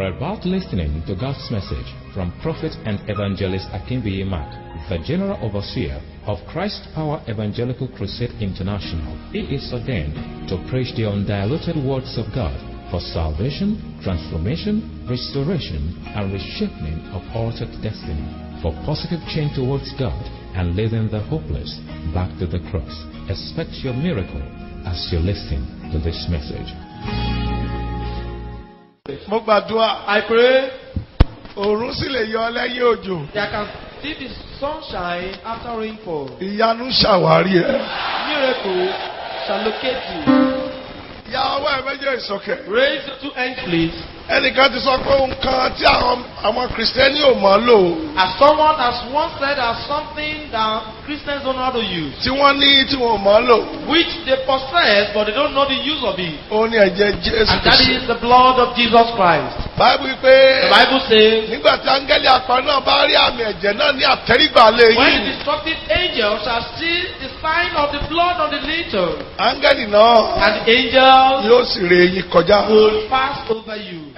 are about listening to God's message from Prophet and Evangelist Akinbiyi Mark, the General Overseer of Christ Power Evangelical Crusade International. He is ordained to preach the undiluted words of God for salvation, transformation, restoration, and reshaping of altered destiny, for positive change towards God and leading the hopeless back to the cross. Expect your miracle as you listen to this message. I pray there can see the sunshine after rainfall. Miracle Shall locate you. Raise the two hands, please. As someone has once said as something that Christians don't know how to use, which they possess but they don't know the use of it. And that is the blood of Jesus Christ. The Bible says, when the destructive angel shall see the sign of the blood on the lintel, and the angel will pass over you.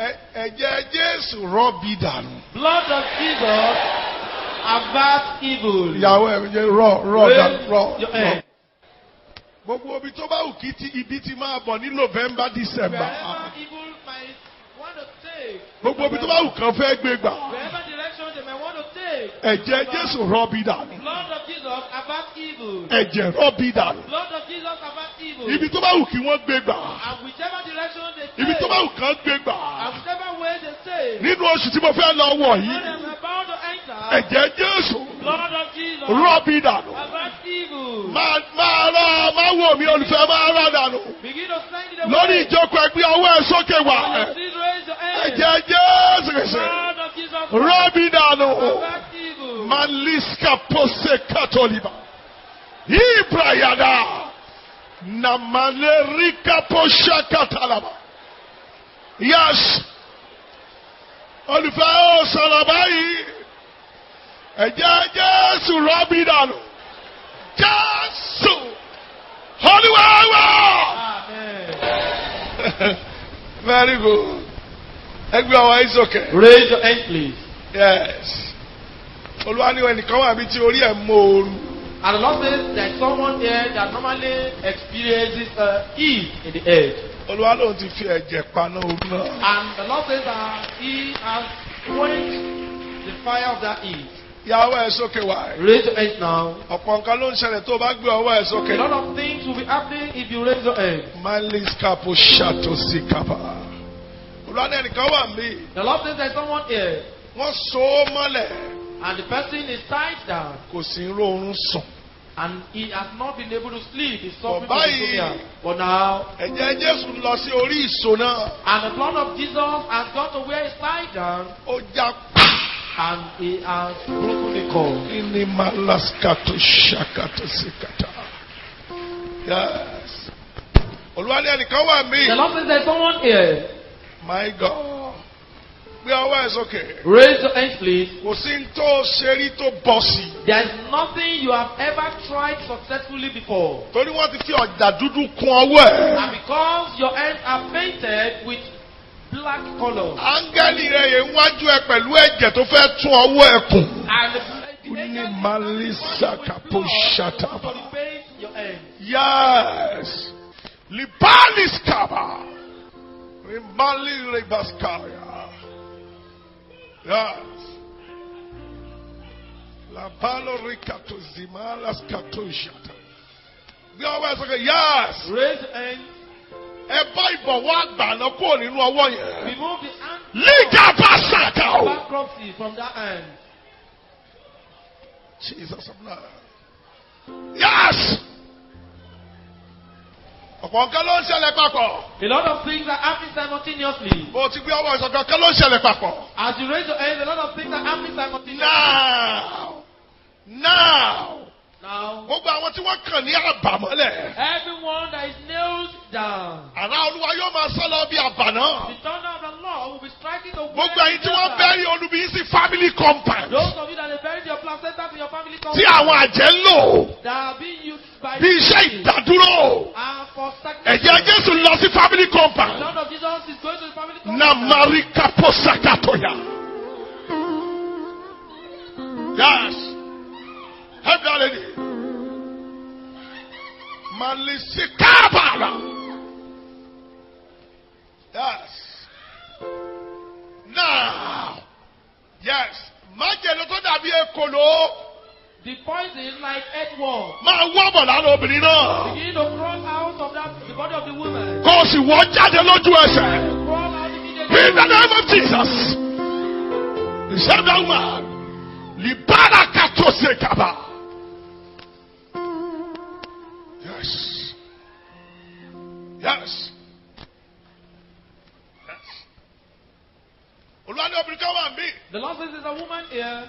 Blood of Jesus avert evil. November, December. Wherever evil might want to take, Wherever direction they may want to take, Blood blood of Jesus avert evil. Blood of Jesus avert evil. And whichever direction they take, and whichever way they take, when I'm about to enter, blood of Jesus avert evil. Begin to sing the Lord, way. ìjókòó ẹgbẹ́ ọwọ́ ẹ̀ sókè wá. Please raise your hand. Ẹ̀jẹ̀ Jésù Kristi. Blood of Jesus Rọ́bì dànù. avert evil. Maliska pose katoliba. Ibrayada. Namalerika posha katalaba. Yes. Olùfẹ́ ó sọ̀rọ̀ báyìí. Ẹ̀jẹ̀ Jésù rọ́bì dànù. Jésù. Olúwa wá. Amen. Very good. Everyone is okay. Raise your hand, please. Yes. Olúwa ní ẹnìkan wà bí tí orí ẹ̀ mọ́ọ̀rù. And the Lord says there is someone here that normally experiences heat in the head. Olúwa lóun ti fi ẹ̀jẹ̀ paná oru náà. And the Lord says that He has quenched the fire of that heat. Ìyàwó ẹ̀ sókè wá. Raise your hand now. Ọ̀pọ̀ nǹkan ló ń ṣẹlẹ̀ tó o bá gbé ọwọ́ ẹ̀ A sókè. lot of things will be happening if you raise your hand. Maliska po ṣàtò sí kaba. Olúwa ní ẹnìkan wà mí. The Lord says there is someone here Wọ́n so ó mọ́lẹ̀. and the person is tied down Kò sí ń rórun sùn. and he has not been able to sleep. He's suffering But from insomnia. But now, Ẹ̀jẹ̀ Jésù lọ sí orí ìṣó náà. and the blood of Jesus has gone to where he's tied down Ó já and he has broken the cord. Ini malaska to ṣàkàtò sí kàtà. Yes. Olúwa ní ẹnìkan wà mí. The Lord says there is someone here. My God. Gbé ọwọ́ ẹ̀ sókè. Raise your hands, please. Kò sí ń tó ṣe rí tó bọ́ sí. There is nothing you have ever tried successfully before. Torí wọ́n ti fi ọ̀dà dúdú kún ọwọ́ ẹ̀. And because your hands are painted with black color. Áńgẹ́lì rẹ̀ yẹn wájú ẹ pẹ̀lú ẹ̀jẹ̀ tó fẹ́ tún ọwọ́ ẹ̀ kùn. And the Ní Malisa Kapo Shataba. to paint your hands. Yes. Libalis Kaba. Rimbali Rebaskaya. Yes. La Palo Ricato Zimalas Kato Shata. Bí ọwọ́ ẹ̀ sọ́kè, yes. Raise your hands. Ẹ bá ìbọ̀wọ́ àgbà náà kúrò nínú ọwọ́ yẹn. Remove the hand. Liga Basaka. Bankruptcy from that hand. Jesus of blood. Yes. Ọ̀pọ̀ nǹkan ló ń ṣẹlẹ̀ papọ̀. A lot of things are happening simultaneously. Bó ti gbé ọwọ́ ìṣọ̀kan kan ló ń ṣẹlẹ̀ papọ̀. As you raise your hands, a lot of things are happening simultaneously. Now. Now, Gbogbo àwọn tí wọ́n kàn ní àbàmọ́lẹ̀. everyone that is nailed down, Àrá Olúwa yóò máa sá lọ bí àbànà. the thunder of the Lord will be striking the Gbogbo ẹ̀yin tí wọ́n bẹ́rí olúbi sí family compound. Those of you that have buried your placenta in your family Tí company àwọn àjẹ́ ń lò. that are being used by Bí iṣẹ́ ìdádúró. and for Ẹ̀jẹ̀ stagnation. Jésù lọ sí family The compound. Lord of Jesus is going to the family Namarika posakatoya. Yes. Help that lady. Malisikabala. Yes. Now. Yes. The poison is like earthworm. Begin to crawl out of the body of the woman. Crawl out immediately. In the name of Jesus. He said that man. Libara katosekaba. Yes. Yes. The Lord says there's a woman here.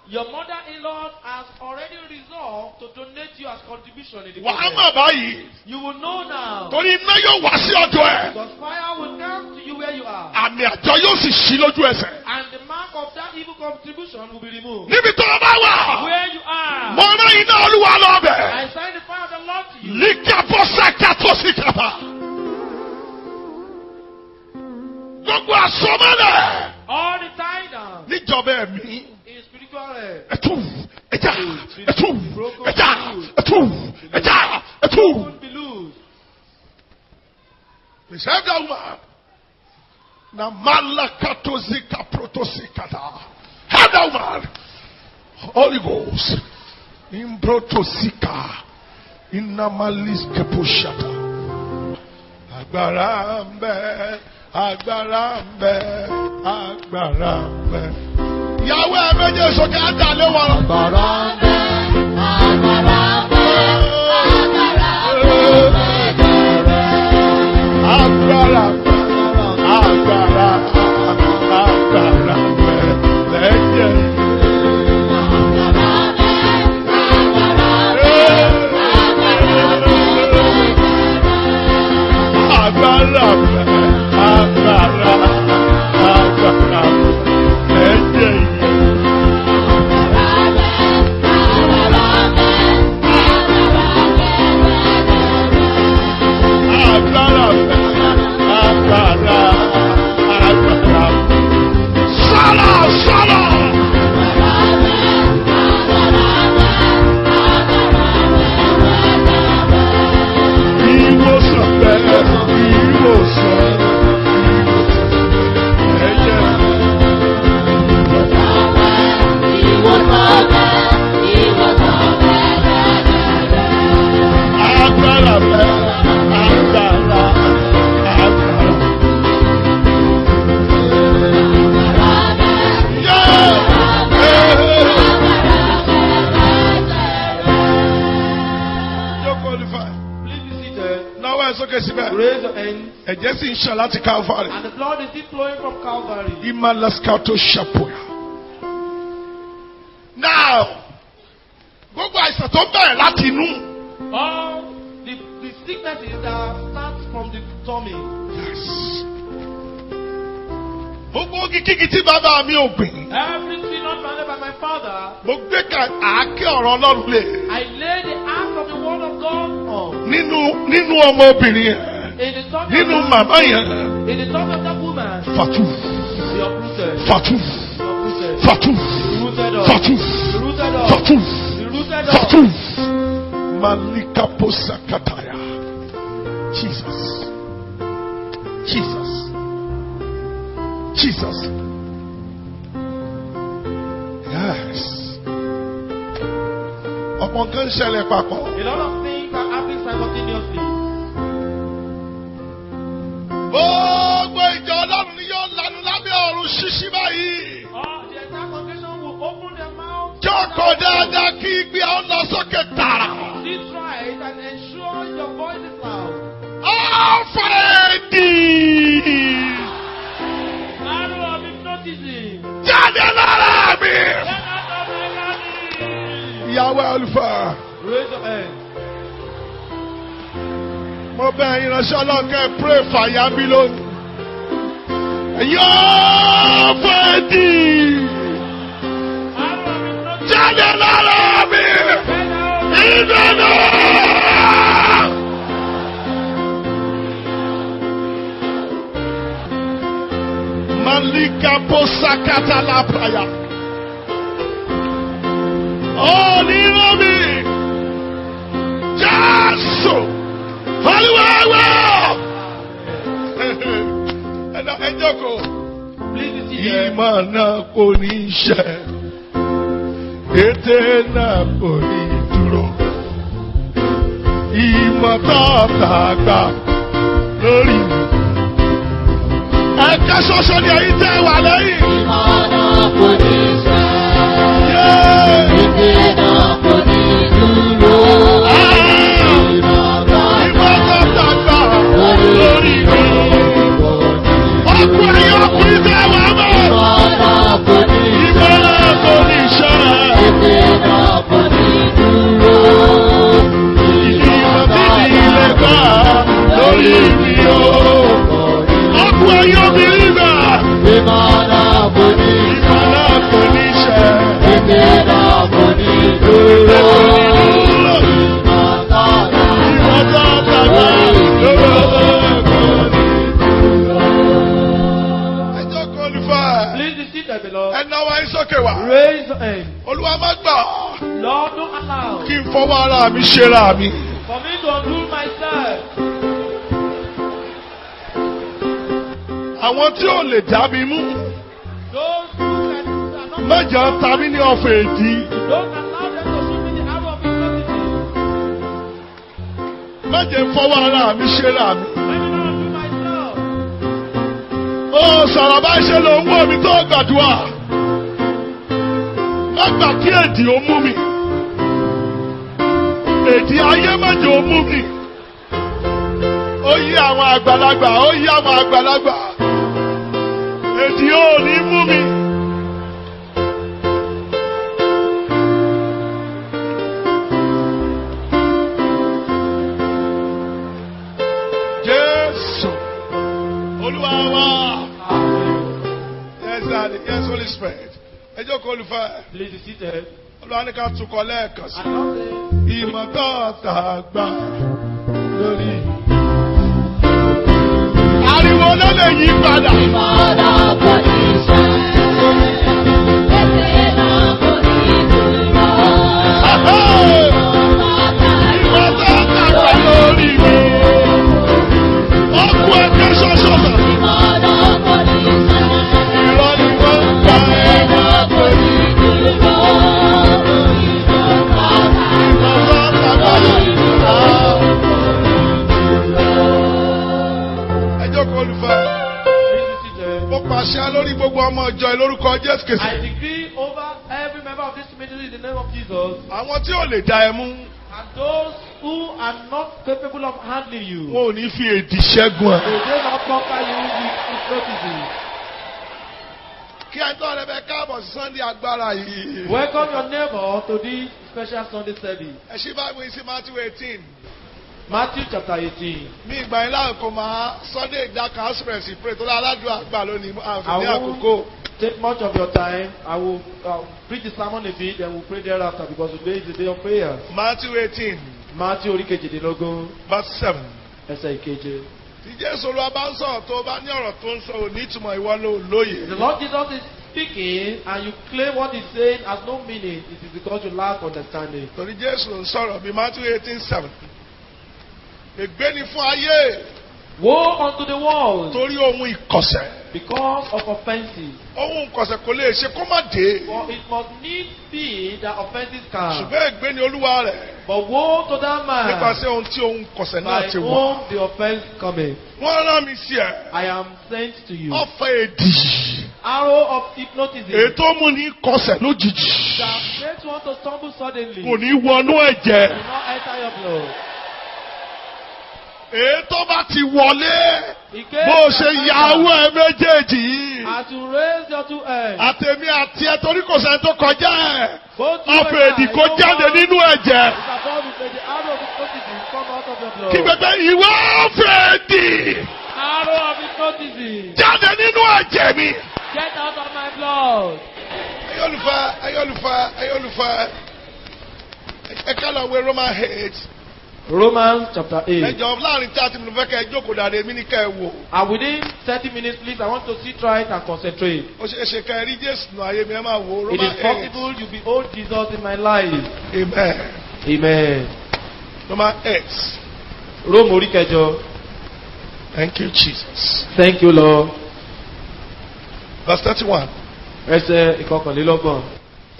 Your mother-in-law has already resolved to donate you as contribution in the kingdom. You will know now. Because fire will come to you where you are. And the mark of that evil contribution will be removed. Where you are. I sign the fire of the Lord to you. All the time down. In spiritual be loose. We serve that woman. Na malakatozika protosikata. Have that woman. Holy Ghost. In protosika. In namaliske pushata. Agbarambe. Agbarambe. Agbarambe. Yahweh meje soke atale wa. Agbarambe. Agbarambe. Agbarambe. Calvary. And the blood is still flowing from Calvary. Now, all the sicknesses that start from the tummy. Yes. Everything not planted by my father. I lay the ark of the word of God on. In the tummy of that woman. Fatu. They uprooted. Fatu. Fatu. Fatu. Fatu. Fatu. Malika posakataya. Jesus. Jesus. Jesus. Yes. A lot of things are happening simultaneously. Oh, the entire congregation will open their mouth. Keep right and ensure your voice is loud. Yahweh Alpha. Raise your hand. Pray for Yabilo. Kaposakata la praya. Oh, Ninomi. Jaso. Hallelujah. And Joko. Imana konisha. Etena koni duro. Imatata lórí. Ẹ̀ka ṣoṣo ni èyí tẹ́ wà lẹ́yìn. Ìmọ̀nà kò ní ṣe. Ìdènà kò ní dúró. Ìmọ̀tàtà lórí mi. Ọkùnrin ọkùnrin tẹ́ wà mọ́. Ìmọ̀nà kò ní ṣe. Ìmọ̀nà kò ní ṣe. Ìdènà kò ní dúró. Lórí mi o. Ọkùnrin obìnrin náà. Ìmọ̀nà kò ní ṣe. Ìmọ̀nà kò ní ṣe. Ìdènà kò ní dúró. Ìmọ̀tàtà lórí mi o. Ẹjọ́ qualify. Please be seated, beloved. Ẹ̀nà wa ń sókè wá. Raise your hand. Olúwa má gbà. Lord, don't allow Kí n fọwọ́ ara mi ṣe ra mi. for me to unrule myself. Àwọn tí ò lè dá mi mú. Those who cannot, Mẹ́jọ ta mí ní ọ̀fọ̀ èdì. don't allow them to shoot me the arrow of infirmity. Mẹ́jẹ fọwọ́ ara mi ṣe ra mi. Let me not unrule myself. Ó sọ̀rọ̀ bá ṣe ló ń wò mí tó gbàdúrà. Má gbà kí èdì ó mú mi. Èdì ayé mẹ́jọ ó mú mi. Ó yí àwọn àgbàlagbà, ó yí àwọn àgbàlagbà. Èdì ó ní mú mi. Jésù, Olúwa wa. Yes, Daddy. Yes, Holy Spirit. Ẹ jẹ́ kó olùfẹ́. Please be seated. Olúwa ní ká tukọ̀ lẹ́ẹ̀kan sí. And now say, Ìmọ̀tọ́ta gbà lórí. Ariwo ló lè yí padà. Ìmọ̀nà kò ní ṣe. Ìdènà kò ní dúró. Ìmọ̀tọ́ta gbà lórí mi. Ọkùn ẹgbẹ́ ṣoṣo náà. Ìmọ̀nà kò ní ṣe. Irọ́ ni wọ́n ń pa ẹ́. Ìdènà kò ní dúró. Ìmọ̀tọ́ta gbà lórí mi. Ẹ jókòó olùfẹ́. please be seated. Mo pàṣẹ lórí gbogbo ọmọ ìjọ ẹ lórúkọ Jésù Kristi. I decree over every member of this community in the name of Jesus, Àwọn tí ò lè dá ẹ mú, and those who are not capable of handling you, wọn ò ní fi èdì ṣẹ́gun ẹ. they will not conquer you with hypnotism. Kí ẹ tọ́ rẹ bẹ káàbọ̀ sí Sunday agbára yìí. Welcome your neighbor to this special Sunday service. Ẹ ṣí báyìí sí Matthew 18. Matthew chapter 18. Mi ìgbà yín láàkó máa Sunday ìdáka express pray tó láládùúgbò àgbà lónìí àǹfààní I àkókò. won't take much of your time. I will preach the sermon a bit and we'll pray thereafter because today is the day of prayer. Matthew 18 Matthew orí kejìdínlógún verse 7. ẹsẹ̀ ìkeje. Tí Jésù Olúwa bá ń sọ̀rọ̀ tó bá ní ọ̀rọ̀ tó ń sọ ò ní ìtumọ̀ ìwọ ló lóye. The Lord Jesus is speaking and you claim what he's saying has no meaning. It is because you lack understanding. Torí Jésù ń sọ̀rọ̀ bí Matthew 18:7. Ègbé ni fún ayé Woe unto the world torí ohun ìkọ̀sẹ̀. because of offenses. Ohun ìkọ̀sẹ̀ kò lè ṣe kó má dé. For it must needs be that offenses come. Ṣùgbọ́n ègbé ni Olúwa rẹ̀. But woe to that man Nípasẹ̀ ohun tí ohun ìkọ̀sẹ̀ náà by ti wọ̀. whom the offense cometh. Wọ́n rán mi sí ẹ. I am sent to you. Ọ̀fẹ́ èdì. Arrow of hypnotism Ètò mú ní kọsẹ̀ lójijì. that makes one to stumble suddenly. Kò ní wọnú ẹ̀jẹ̀. Do not enter your blood. Ètò bá ti wọlé. In case Bó ṣe you yàwó ẹ méjèèjì yìí. as you raise your two hands, Àtẹ̀mí àti ẹ torí kò sẹ́ni tó kọjá ẹ̀. both you Ọ̀fẹ́ èdì kó jáde nínú ẹ̀jẹ̀. is above you, the arrow of hypnotism come out of your Kí blood. gbẹgbẹ ìwọ ọ̀fẹ́ èdì Arrow of hypnotism, jáde nínú ẹ̀jẹ̀ mi. get out of my blood. Ayọ̀lùfẹ́. Ẹ ká lọ wé Roman 8 Romans chapter 8. Ẹjọ́ láàrin 30 minutes fẹ́ kẹ́ ẹ jókòó dáadé èmi ní kẹ́ ẹ wò. And within 30 minutes, please, I want to sit right and concentrate. Ó ṣe é ṣe kẹ́ ẹ rí Jésù nù ayé mi ẹ máa wò. It is possible you behold Jesus in my life. Amen. Amen. Roman 8. Rome orí kẹjọ. Thank you, Jesus. Thank you, Lord. Verse 31. Ẹsẹ̀ ìkọkànlélọ́gbọ̀n.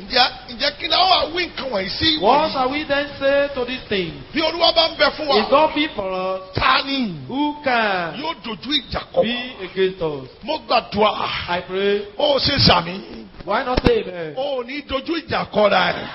Ǹjẹ́ kí ni àwọn àwí nǹkan wọ̀nyí sí? What shall we then say to this thing? Bí Olúwa bá ń bẹ fún wa. If God be for us, Ta ni? who can Yóò dojú ìjà kọ. be against us? Mo gbàdúrà. I pray. Ó ṣe sàmì. Why not say amen? Ó ní dojú ìjà kọra ẹ̀.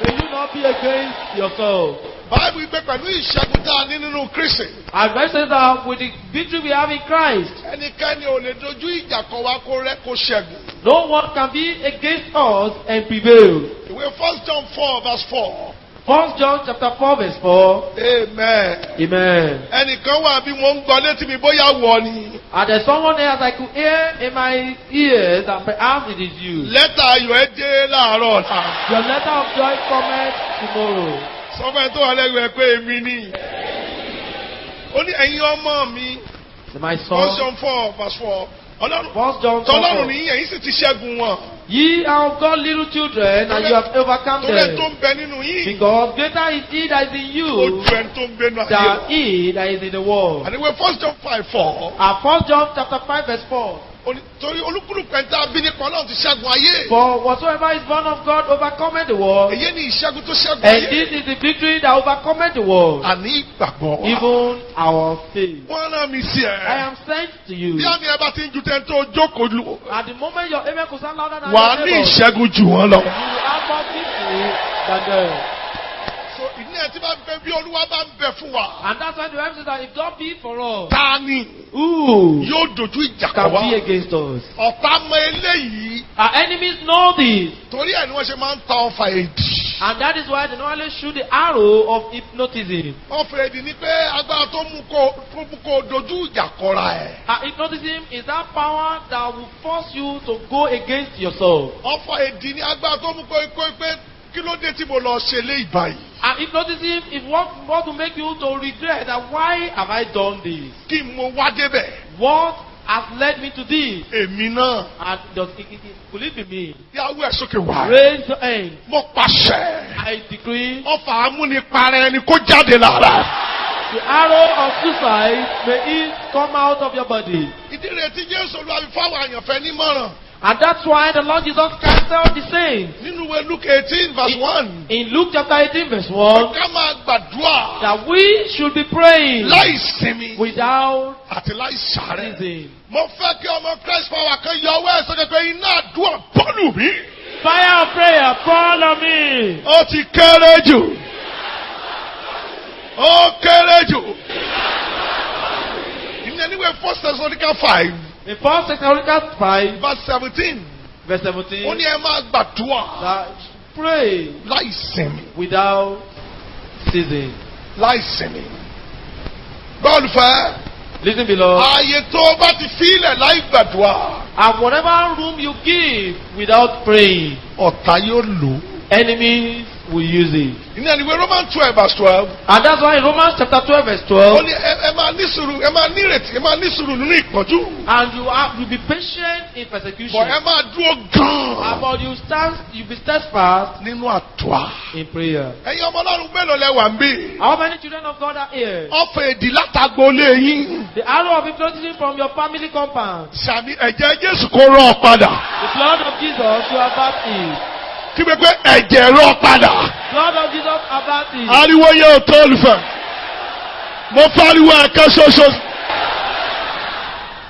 Will you not be against yourself? Báìbù gbé pẹ̀lú ìṣẹ́gun tá a ní nínú Kristi. And Bible says that with the victory we have in Christ, Ẹnikẹ́ni ò lè dojú ìjà kọ wa kó rẹ́ kó ṣẹ́gun. no one can be against us and prevail. Ìwé 1 John 4 verse 4. 1 John chapter 4 verse 4. Amen. Amen. Ẹnìkan wà bí mo ń gbọ́ létí mi bóyá wọ ni. And there's someone else I could hear in my ears that perhaps it is you. Lẹ́tà ayọ̀ ẹ dé láàárọ̀ ọ̀la. Your letter of joy cometh tomorrow. Sọ́fẹ́ tó wà lẹ́gbẹ̀ẹ́ pé èmi ni. Ó ní ẹ̀yin ọmọ mi. My 1 son. John 4 verse 4. 1 John 4. Tọ́lọ́run ní ẹ̀yin sì ti ṣẹ́gun wọn. Ye are of God little children, and you have overcome Torí ẹ̀ tó them. ń bẹ nínú yín. Because greater is he that is in Ó you ju ẹni tó ń gbénu ayé. than he that is in the world. Àníwé 1 John 5 4. And 1 John chapter 5 verse 4. Torí olúkúlùkù ẹ̀ńtà bí nípa Ọlọ́run ti ṣẹ́gun ayé. For whatsoever is born of God overcometh the world. Èyí ni ìṣẹ́gun tó ṣẹ́gun And ayé. this is the victory that overcometh the world. Àní ìgbàgbọ́. Even our faith. Wọ́n rán mi sí I ẹ. am sent to you. Bí àmì ẹ bá ti ń ju tẹ́ni tó jókòó lù. At the moment your amen could sound louder than Wà á your ní neighbor, ìṣẹ́gun jù wọ́n lọ. you will have more victory than them. So ìní ẹ̀ tí bá ń bẹ bí Olúwa bá ń bẹ fún wa. And that's why the Bible says that if God be for us, Ta ni who yóò dojú ìjà kọ can wá? be against us? Ọ̀tá mọ eléyìí. Our enemies know this. Torí ẹ̀ ni wọ́n ṣe máa ń ta ọfà èdì. And that is why they normally shoot the arrow of hypnotism. Ọfà èdì ni pé agbára tó mú kó dojú ìjà kọra ẹ̀. Hypnotism is that power that will force you to go against yourself. Ọfà èdì ni agbára tó mú kó pé kí ló dé tí mo lọ ṣe lé ìbáyìí. And hypnotism is what will make you to regret that why have I done this? Kí mo wá débẹ̀. What has led me to this? Èmi náà. And could it be me? Yàwó ẹ̀ sókè wá. Raise your hand. Mo pàṣẹ. I decree Ọfà amúniparẹ́ ẹni kó jáde lára. the arrow of suicide may it come out of your body. Ìdí rẹ̀ tí Jésù Olúwa fi fáwọn àyànfẹ́ nímọ̀ràn. And that's why the Lord Jesus cancelled the saints. Nínú ìwé Luke 18 verse 1. In Luke chapter 18 verse 1, Ká máa gbàdúrà. that we should be praying Láì sinmi. without Àti láì sàárẹ̀. ceasing. Mo fẹ́ kí ọmọ Christ power kan yọ ọwọ́ ẹ̀ sọ́jọ́ pé iná àdúrà bọ́ọ̀lù mi. Fire of prayer, fall on me. Ó ti kéré jù. Ó kéré jù. Ìyẹn níwèé 1 Thessalonians 5 In 1 Thessalonians 5 verse 17. verse Ó 17, ní ẹ máa gbàdúrà that pray láì sinmi. without ceasing. Láì sinmi. Bọ́ọ̀lù fẹ́. Listen below. Ààyè tó o bá ti fílẹ̀ láì gbàdúrà. And whatever room you give without praying, Ọ̀tá yóò lò. enemies will use it. Ìyẹn níwèé Romans 12 verse 12. And that's why in Romans chapter 12 verse Ó 12, ní ẹ máa ní sùúrù, ẹ máa ní ìrètí, ẹ máa ní sùúrù nínú ìpọ́njú. and you be patient in persecution. Bọ̀ ẹ máa dúró gan-an But you be steadfast nínú àdúrà. in prayer. Ẹ̀yin ọmọ Ọlọ́run mélòó lẹ wà ń bí? How many children of God are here? Ọ̀fọ̀ èdì látàgbọ́ lé yín. The arrow of hypnotism from your family compound. Sàmì ẹ̀jẹ̀ Jésù kó rọ̀ ọ́ padà. The blood of Jesus, you are baptized. Kí pé pé ẹ̀jẹ̀ rọ̀ ọ́ padà. Blood of Jesus are baptized. Ariwo yẹ ò tó olùfẹ́. Mo fariwo ẹ̀kan ṣoṣo.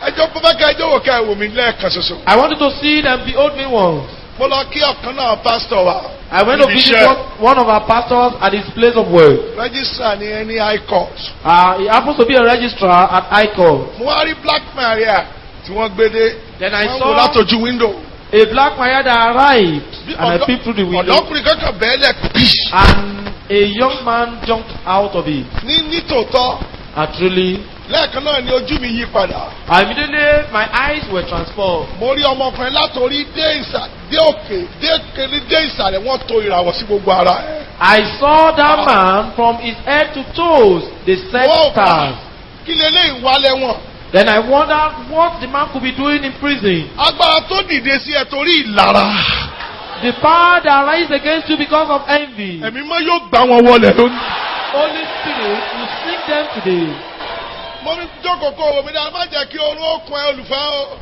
Ẹjọ́ pípẹ́ ká ẹjọ́ wò ká ẹ̀wò mi lẹ́ẹ̀kan ṣoṣo. I want you to see them behold me once. Mo lọ kí ọ̀kan náà pásítọ̀ wa. I went to Níbi visit iṣẹ́. one of our pastors at his place of work. Rẹ́gísítà ní ẹni high court. He happens to be a registrar at ICOR. Mo wá rí Black Maria tí wọ́n gbé dé. Then I Wọ́n wò saw látọjú window. a black Maria that arrived, and I peeped through the window, Ọ̀dọ́kùnrin kankan bẹ́ẹ̀ lẹ̀ bí. and a young man jumped out of it. Ní tòótọ́. And truly, Lẹ́ẹ̀kan náà ni ojú mi yí padà. immediately my eyes were transformed. Mo rí ọmọkùnrin látòrí I saw that man from his head to toes. They set stars. Then I wondered what the man could be doing in prison. The power that rises against you because of envy. Holy Spirit will sink them today.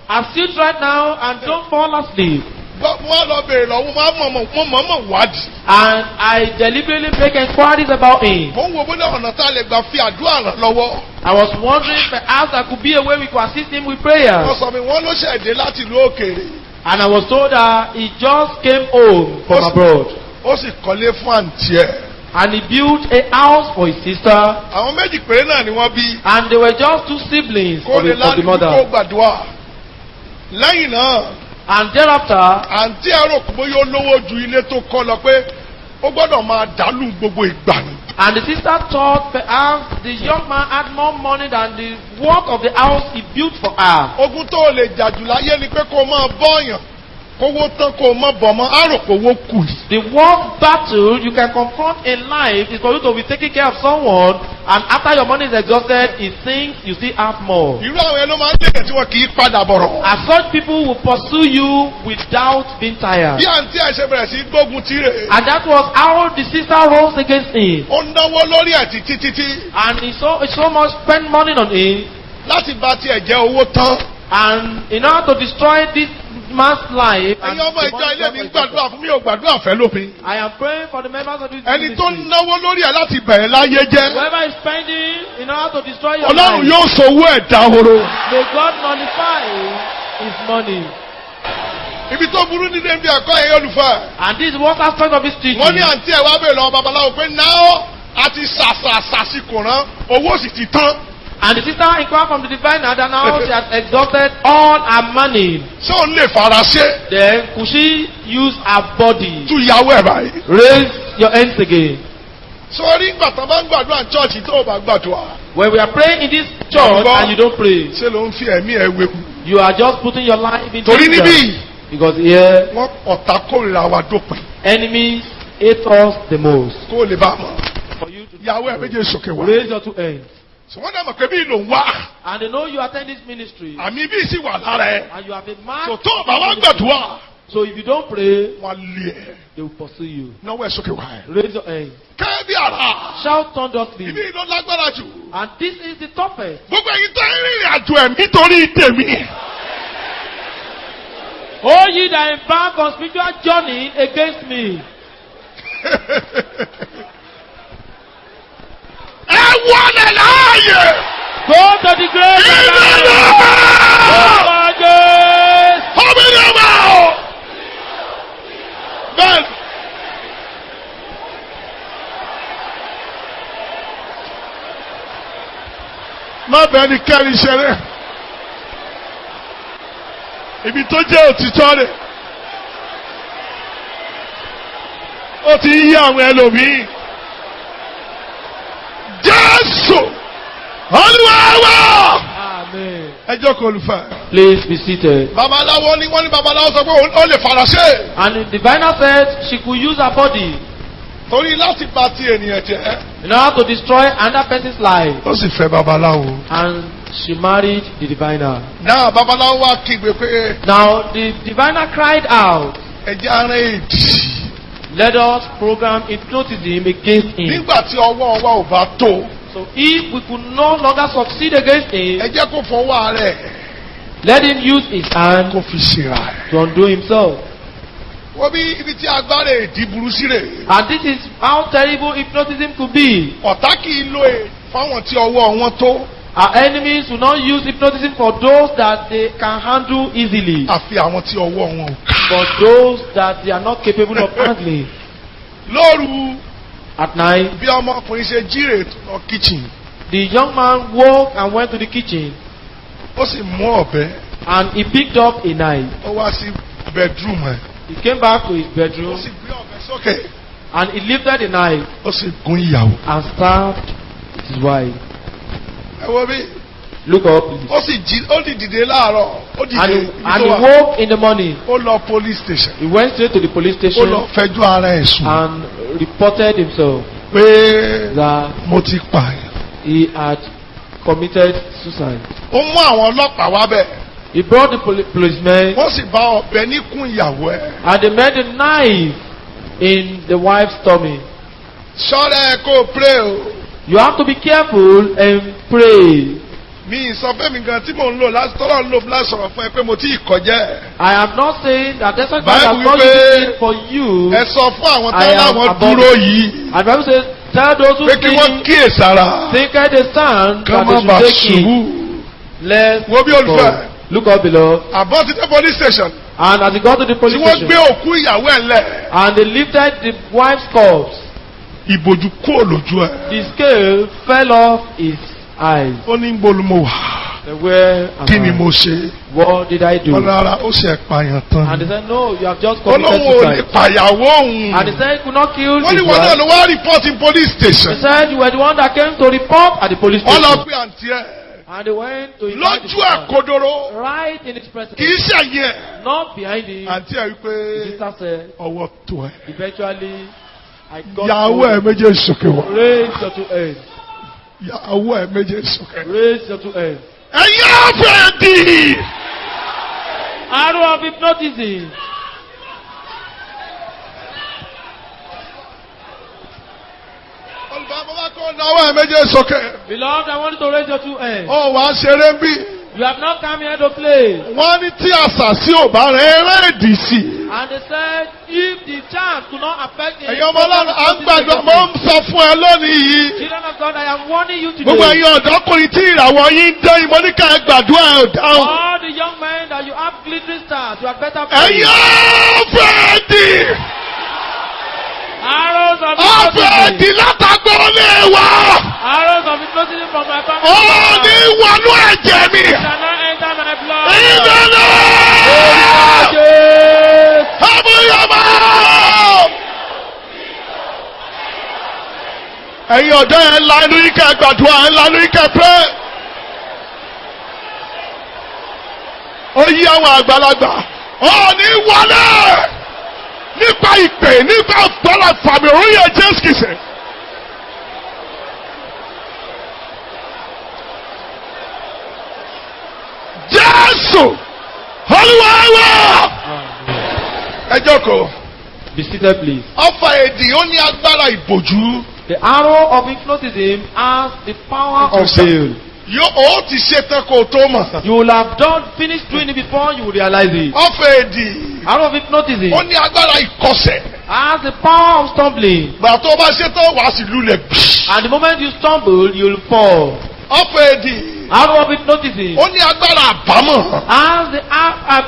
I sit right now and don't fall asleep. And I deliberately make inquiries about him. I was wondering perhaps there could be a way we could assist him with prayer. And I was told that he just came home from abroad. And he built a house for his sister. And they were just two siblings of the mother. And thereafter, and the sister thought perhaps the young man had more money than the work of the house he built for her. The worst battle you can confront in life is for you to be taking care of someone, and after your money is exhausted, it thinks you still have more. As such people will pursue you without being tired. And that was how the sister rose against him. And he so much spent money on him. And in order to destroy this man's life, I am praying for the members of this ministry. Whoever is spending in order to destroy your life, may God nullify his money. And this is what aspect of his teaching. And the sister inquired from the diviner that now she has exhausted all her money. Then could she use her body to raise your hands again? When we are praying in this church and you don't pray, you are just putting your life in danger. Because here, enemies hate us the most. For you to raise your two hands. And they know you attend this ministry. And you have a mark. So if you don't pray, they will pursue you. Raise your hand. Shout thunderously. And this is the toughest. Oh, ye that embark on spiritual journey against me. Go to the grave. Má bẹ́ẹ̀ ni kẹ́rin ṣẹlẹ̀. Ibi tó jẹ́ òtítọ́ rẹ̀. Ó ti yí àwọn ẹlòmíì. Jésù Olúwa. Amen. Ẹ jókòó olùfẹ́. Please be seated. Babaláwo ni wọ́n ní babaláwo sọ pé ó lè faraṣe. And the diviner said she could use her body. Torí láti bà ti ènìyàn jẹ́. In order to destroy another person's life. Ó sì fẹ́ babaláwo. And she married the diviner. Now babaláwo wá kígbe pé. Now the diviner cried out. Ẹ jẹ́ arán èdì. Let us program hypnotism against him. Nígbà tí ọwọ́ wa ò bá tó. So if we could no longer succeed against him. Ẹ jẹ́ kó fọwọ́ rẹ̀. Let him use his hand kó fi ṣera ẹ̀. to undo himself. Wọ́n bí ibi tí agbára èdì burú sí rè. And this is how terrible hypnotism could be. Ọ̀tá kì í lo fáwọn tí ọwọ́ wọn tó. Our enemies will not use hypnotism for those that they can handle easily. Àfi àwọn tí ọwọ́ wọn ò ká. For those that they are not capable of handling. Lóru. At night. Bí ọmọkùnrin ṣe jíre lọ kitchen. The young man woke and went to the kitchen. Ó sì mú ọ̀bẹ. And he picked up a knife. Ó wá sí bedroom ẹ̀. He came back to his bedroom. Ó sì gbé ọ̀bẹ sókè. And he lifted the knife. Ó sì gún ìyàwó. And stabbed his wife. Ẹ wo bí. Look up, please. Ó sì dìde láàárọ̀. Ó dìde. And he woke in the morning. Ó lọ police station. He went straight to the police station. Ó lọ fẹjọ́ ara ẹ̀ sùn. And reported himself. Pé that mo ti pààyàn. He had committed suicide. Ó mú àwọn ọlọ́pàá wá bẹ̀. He brought the policemen. Wọ́n sì bá ọ̀bẹ níkùn ìyàwó ẹ̀. And they made a knife in the wife's tummy. Ṣọ́ra ẹ kó pray o. You have to be careful and pray. Mi sọ fẹ́ mi gan tí mò ń lò tọ́lọ́ ń lò láti sọ̀rọ̀ fún ẹ pé mo ti kọjá. I am not saying that that's what God has not used for you. Ẹ sọ fún àwọn tó láwọn dúró yìí. And Bible says, tell those who think they stand that they should take it. Let's go. Look up below. About the police station. And as he got to the police station. Tí wọ́n gbé òkú ìyàwó ẹ̀ lẹ̀. And they lifted the wife's corpse. Ìbòjú kúrò lójú ẹ̀. The scale fell off his eyes. Ó ní gbólúmọ̀ wá. Kí ni mo ṣe? What did I do? Ọlọ́ra ó ṣe pààyàn tán. And they said, no, you have just committed suicide. Olóhùn ò lè pàyàwó òun. And they said, he could not kill his wife. Wọ́n ní wọ́n náà ló wá report in police station. They said, you were the one that came to report at the police station. Wọ́n lọ pé àǹtí ẹ̀. And they went to lójú àkódóró. Right in his presence. Kì í ṣàyẹ̀. Not behind him. Àǹtí ẹ̀ wípé. The sister said, ọwọ́ tó ẹ̀. Eventually, I got ìyàwó ẹ̀ méjèèjì sókè wá. Raise your two hands. Ìyàwó ẹ̀ méjèèjì sókè. Raise your two hands. Ẹ̀yin àfẹ́dì. Arrow of hypnotism. Beloved, I want you to raise your two hands. Oh, wàá ṣeré ń bí. You have not come here to play. Wọ́n ní tí àṣàsí ò bá rẹ̀ ẹ̀rẹ́dì sí. And they said if the chance could not affect him. Ẹ̀yin ọmọ Ọlọ́run à ń gbàgbọ́ mo ń sọ fún ẹ lónìí yìí. Children of God, I am warning you today. Gbogbo ẹ̀yin ọ̀dọ́kùnrin tí ìràwọ̀ yín ń dán ìmọ̀ ní ká ẹ gbàdúrà ẹ̀ ò dáhùn. All the young men that you have glittering stars, you had better pray. Ẹ̀yin ọ̀fẹ́dì. Arrows of hypnotism. Ọ̀fẹ́dì látàgbọ́ lé wa. Arrows of hypnotism from my family. Ó ní wọnú ẹ̀jẹ̀ mi. Cannot enter my blood. Ìdáná. Àbúyọ̀mọ́. Ẹ̀yin ọ̀dọ́ ẹ̀ ńlá inú yín kẹ́ gbàdúrà ẹ̀ ńlá inú yín kẹ́ pray. Ó yí àwọn àgbàlagbà. Ó ní wọlé. Nípa ìpè nípa ọ̀pọ̀lọpọ̀ fàmì òrùyẹ Jésù kìsẹ̀. Jésù Olúwa wa. Ẹ jókòó. Be seated, please. Ọfà èdè ó ní agbára ìbòjú. The arrow of hypnotism has the power of veil. Ó ti ṣe tán kó o tó mọ̀. You will have finished doing it before you will realize it. Ọfà èdè. Arrow of hypnotism. Ó ní agbára ìkọsẹ̀. Has the power of stumbling. Gbà tó bá ṣe tán wàá sì lulẹ̀ bí. And the moment you stumble, you will fall. Ọfà èdè. Arrow of hypnotism. Ó ní agbára àbámọ̀. Has the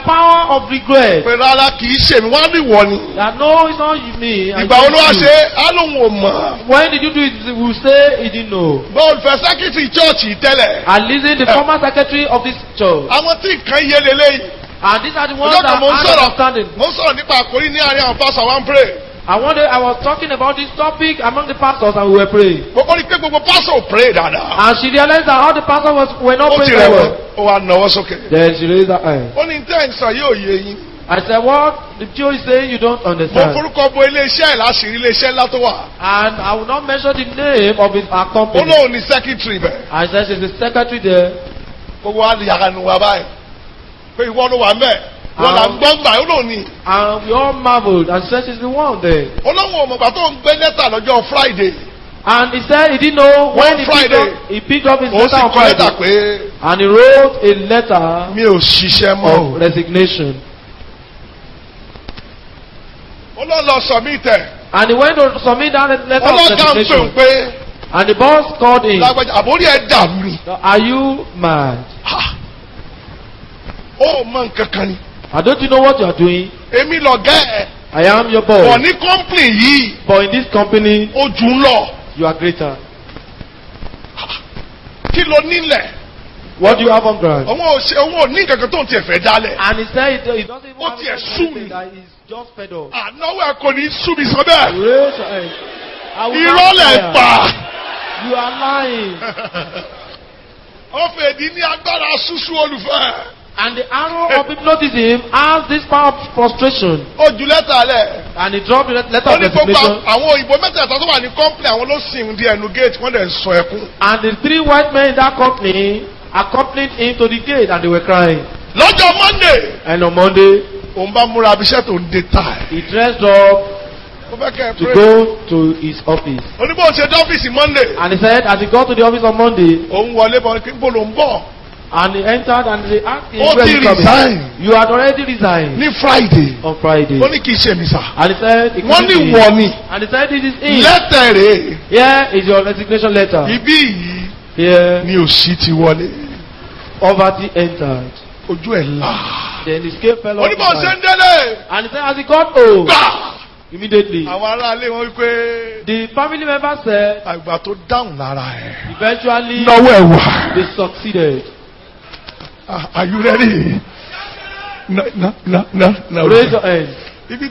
power of regret. Pé rárá kì í ṣe mi, wọ́n á ní ìwọ ni. That no, it's not me. Ìgbà wo ló wá ṣe? Á lóun ò mọ̀. When did you do it? We will say he didn't know. Bọ́ọ̀lù fẹ́ sẹ́kítì chọ́ọ̀chì tẹ́lẹ̀. And listen, the former secretary of this church. Àwọn tí nǹkan yé lélẹ́yìí. And these are the ones that are understanding. Mo ń sọ̀rọ̀ nípa àkórí ní àárín àwọn pásọ̀ wa ń pray. One day I was talking about this topic among the pastors and we were praying. Gbogbo ní pé gbogbo pásọ̀ ò pray dáadáa. And she realized that all the pastors were not praying very well. Ó wá nawọ́ sókè. Then she raised her hand. Ó ní tẹ́ ẹ̀ ń sọ yóò yé yín. I said, what the Jew is saying you don't understand. Mo forúkọ bo iléeṣẹ́ ìlàṣírí iléeṣẹ́ ńlá tó wà. And I will not mention the name of our company. Ó lóun ní secretary bẹ̀. I said she's the secretary there. Gbogbo wa yàrá nu wa báyìí. Pé ìwọ ló wà mẹ́ẹ̀. Wọ́n là ń gbọ́ ń gbà ó lóun ní. And we all marveled and said she's the one there. Olóhùn òmùgbà tó ń gbé lẹ́tà lọ́jọ́ Friday. And he said he didn't know when he picked up his letter on Friday. And he wrote a letter mi ò ṣiṣẹ́ mọ́ of resignation. Olóòlò submit ẹ̀. And he went to submit that letter of resignation. Olóògá ń pè. And the boss called him. Àbórí ẹ̀ dàrú ni. Are you mad? Ó mọ nǹkan kan ni. And don't you know what you are doing? Èmi lọ̀gá ẹ̀. I am your boss. But ní company yìí. But in this company. Ó jù ń lọ. You are greater. Kí ló nílẹ̀? What do you have on ground? Òun ò ní nǹkan kan tó ń tiẹ̀ fẹ́ dálẹ̀. And he said he doesn't even have anything that he's just fed up. Ànáwó ẹ̀ kò ní sú mi sọ bẹ́ẹ̀. Raise. Irọ́ lẹ̀ pa. You are lying. And the arrow of hypnotism has this power of frustration. And he dropped the letter of resignation. And the 3 white men in that company accompanied him to the gate and they were crying. And on Monday, he dressed up to go to his office. And he said, as he got to the office on Monday, and he entered and they asked him, where you coming? You had already resigned. On Friday. And he said, it couldn't be. And he said, it is in. Here is your resignation letter. Here, poverty entered. Then his scale fell off. And he said, as he got home, immediately, the family member said, eventually, they succeeded. Are you ready? No. Raise your hand. And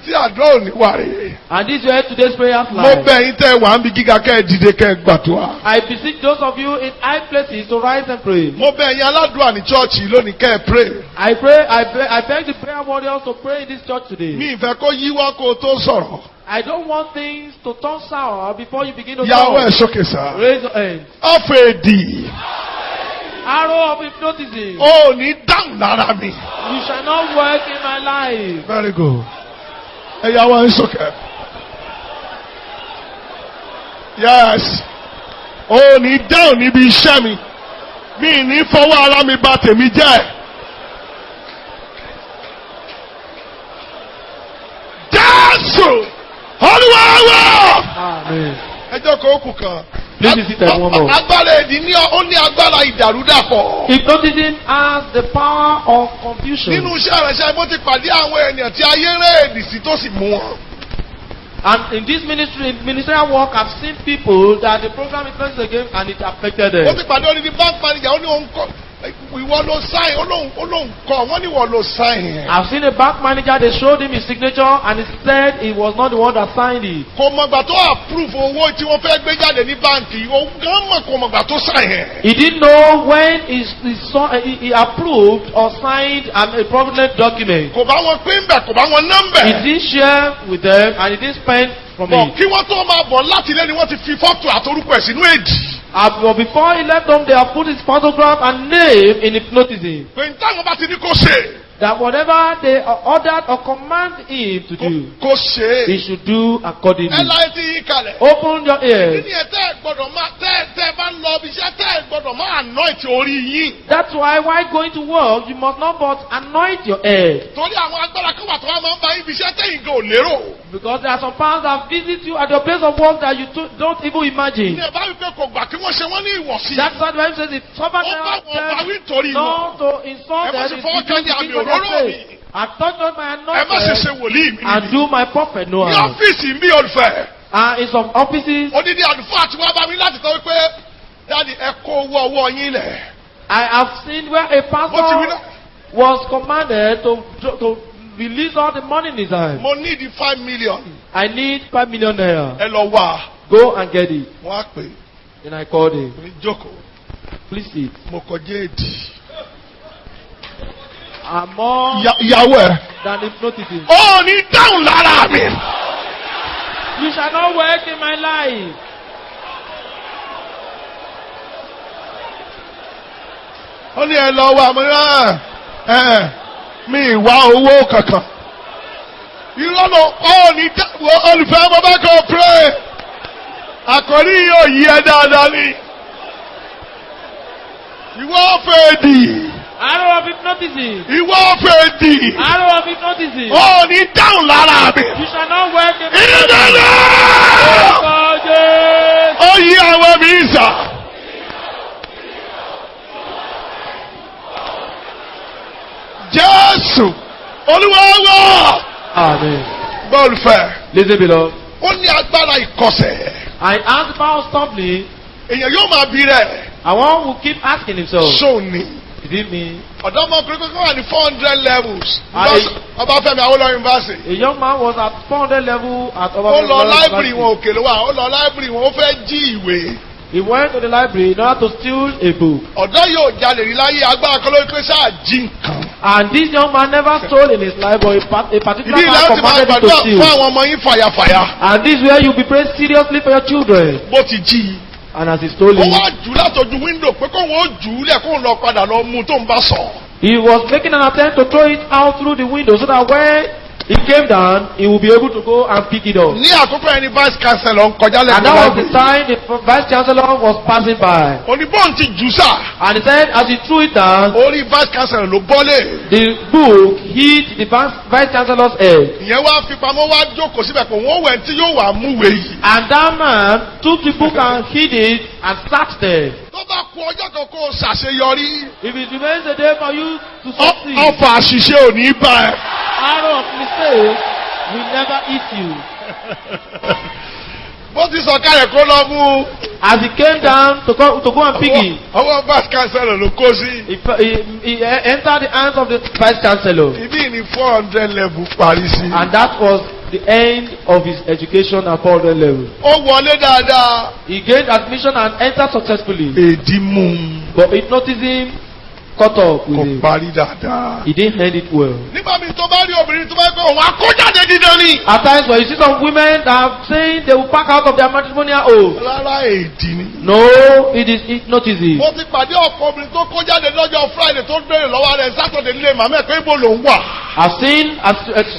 this is today's prayer line. I beseech those of you in high places to rise and pray. I beg the prayer warriors to pray in this church today. I don't want things to turn sour before you begin to talk. Raise your hand. Arrow of hypnotism. You shall not work in my life. Very good. Yes. Ní dáhùn níbi iṣẹ́ mi. Mi ní fọwọ́ ara mi bà tèmi jẹ́. Jésù! Olúwa wa! Amen. Ẹ jókòó kù kan. Please sit at one more. Hypnotism has the power of confusion. And in this ministerial work, I've seen people that the program is going against and it affected them. I've seen a bank manager, they showed him his signature and he said he was not the one that signed it. He didn't know when he approved or signed a fraudulent document. He didn't share with them and he didn't spend from it. But before he left home, they have put his photograph and name in hypnotism. That whatever they ordered or command him to do, he should do accordingly. Open your ears. That's why while going to work, you must not but anoint your head. Because there are some powers that visit you at your place of work that you don't even imagine. That's why the Bible says, if somebody not to insult them, I touch not my anointing and do my prophet no harm. In some offices, I have seen where a pastor was commanded to release all the money in his hand. I need 5 million naira. Go and get it. Then I called him. Please sit. I'm more than hypnotism. You shall not work in my life. Mi wá owó kankan. Ìrọ̀lọ́ olùfẹ́ mo bá kọ́ pray. Àkọ́rí yóò yí ẹ dáadáa ni. Ìwọ fẹ́ dì. Arrow of hypnotism. Ìwọ fẹ́ dì. Arrow of hypnotism. Ó ní dáhùn lára mi. You shall not work in my life. Ìdílé. Ó yí àwọn mi sà. Jésù Olúwa wa. Amen. Bọ́ọ̀lù fẹ́. Listen beloved. Ó ní agbára ìkọsẹ̀. I ask about stumbling. Èèyàn yóò máa bí rẹ̀. And one will keep asking himself. Ṣó ni. Is it me? Ọ̀dọ́mọkùnrin kankan wà ní 400 levels. Ọbáfẹ́mi Awólọ́wọ̀ University. A young man was at 400 level at Ọbáfẹ́mi Awólọ́wọ̀ University. Ó lọ library wọn òkè ló wà. Ó lọ library wọn ó fẹ́ jí ìwé. He went to the library in order to steal a book. Ọ̀dọ́ yóò jalè rí láyé agbára kan lórí pé sáà jí nǹkan. And this young man never stole in his life, but a particular Ìdí man ìlànà ti máa commanded him to gbàdúrà steal. fún àwọn ọmọ yín fàyàfàyà. And this is where you be praying seriously for your children. Bó ti jí. And as he stole Ó it, wá jù látọjú wíńdò pé kóun ó jù ú lẹ̀ kóun lọ padà lọ mú tó ń bá sọ. he was making an attempt to throw it out through the window so that when he came down, he will be able to go and pick it up. Ní àkókò ẹni vice chancellor ń kọjá And lẹ́gbẹ̀ẹ́ that was láìpẹ́. the time the vice chancellor was passing by. Oníbọ̀n ti jù sá. And he said, as he threw it down, Orí vice chancellor ló bọ́lẹ̀. the book hit the vice chancellor's head. Ìyẹn wá fi pamọ́ wá jókòó síbẹ̀ pé wọ́n wẹ̀ tí yóò wà múwèé yìí. And that man took the book and hid it and sat there. Tó bá ku ọjọ́ kan kó o ṣàṣeyọrí. If it remains a day for you to succeed, Ọfà àṣìṣe ò ní bá ẹ. arrow of mistake will never eat you. Bó ti sọ káyọ̀ kó lọ mú. As he came down to go and pick it, Ọwọ́ vice chancellor ló kó sí. he entered the hands of the vice chancellor. Ibi ni 400 level parí sí. And that was the end of his education at 400 level. Ó wọlé dáadáa. He gained admission and entered successfully. Èdì mú un. But hypnotism caught up with Kò him. parí dáadáa. He didn't end it well. Nígbà míì tó bá rí obìnrin tó bá gbé òun akójáde dídán ni. At times when you see some women that are saying they will pack out of their matrimonial oath. Rárá èdì ni. No, it is hypnotism. Mo ti pàdé ọkọ obìnrin tó kójáde lọ́jọ́ Friday tó béèrè lọ́wọ́ rẹ̀ Saturday nílé màmá ẹ̀ pé ibo ló ń wà. I've seen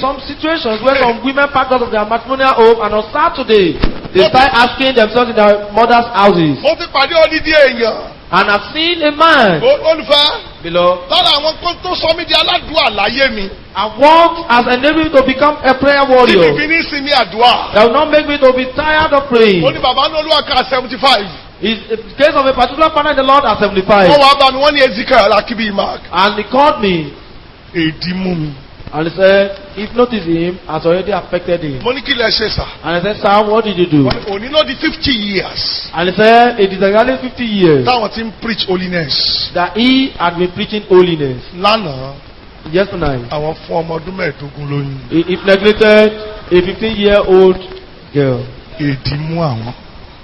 some situations where some women packed out of their matrimonial oath and on Saturday they start asking themselves in their mother's houses. Mo ti pàdé odidi èèyàn. And I've seen a man, Olùfẹ́. beloved, Lára àwọn tó sọ mí di aládùúgbò láyé mi. and what has enabled me to become a prayer Tí mi warrior fi ní sinmi àdúrà. that will not make me to be tired of praying. Ó ní bàbá ní Olúwàká 75. It's a case of a particular partner in the Lord at 75. Wọ́n wá bá mi wọ́n ní Ezekiel Akibi Mark. And he called me Èdì mú mi. and he said, hypnotism has already affected him. Mo ní kí lẹ ṣe sà. And I said, Sam, what did you do? Wọ́n ní òní ló di 50 years. And he said, it is exactly 50 years Táwọn ti ń preach holiness. that he had been preaching holiness. Lánàá, Yesterday, àwọn fún ọmọ ọdún mẹ́ẹ̀ẹ́dógún lóyún. he neglected a 15-year-old girl. Èdì mú àwọn.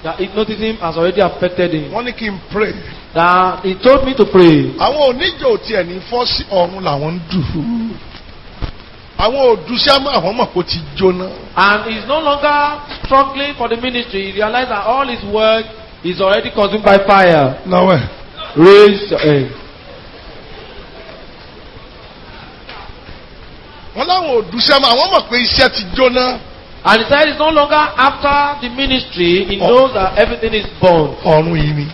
That hypnotism has already affected him. Wọ́n ní kí n pray. That he told me to pray. Àwọn oníjó tiẹ̀ ní fọ́sí ọ̀run làwọn ń dù. Àwọn òdùsẹ́mọ́ àwọn mọ̀ kó ti jóná. And he's no longer struggling for the ministry. He realized that all his work is already consumed by fire. Lọ́wọ́ ẹ̀. Raise your hand. Wọ́n láwọn òdùsẹ́mọ́ àwọn mọ̀ pé iṣẹ́ ti jóná. And he said he's no longer after the ministry. He knows that everything is burnt. Ọ̀run yìí ni.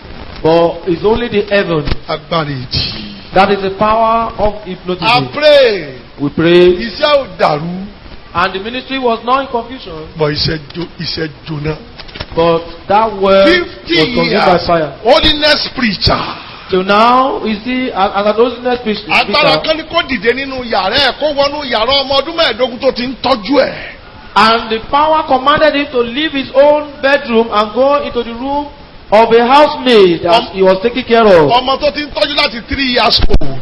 But it's only the heaven. Agbára èdì. That is the power of hypnotism. I pray. We pray. Iṣẹ́ ò dàrú. And the ministry was not in confusion. Bọ̀ iṣẹ́ jóná. But that word was 50 consumed by years. fire. Holiness preacher. So now, you see, as an holiness preacher, Agbára kan ní kó dìde nínú yàrá ẹ̀ kó wọnú yàrá ọmọ ọdún mẹ́ẹ̀ẹ́dógún tó ti ń tọ́jú ẹ̀. and the power commanded him to leave his own bedroom and go into the room of a housemaid that he was taking care of. Ọmọ tó ti ń tọ́jú láti 3 years old.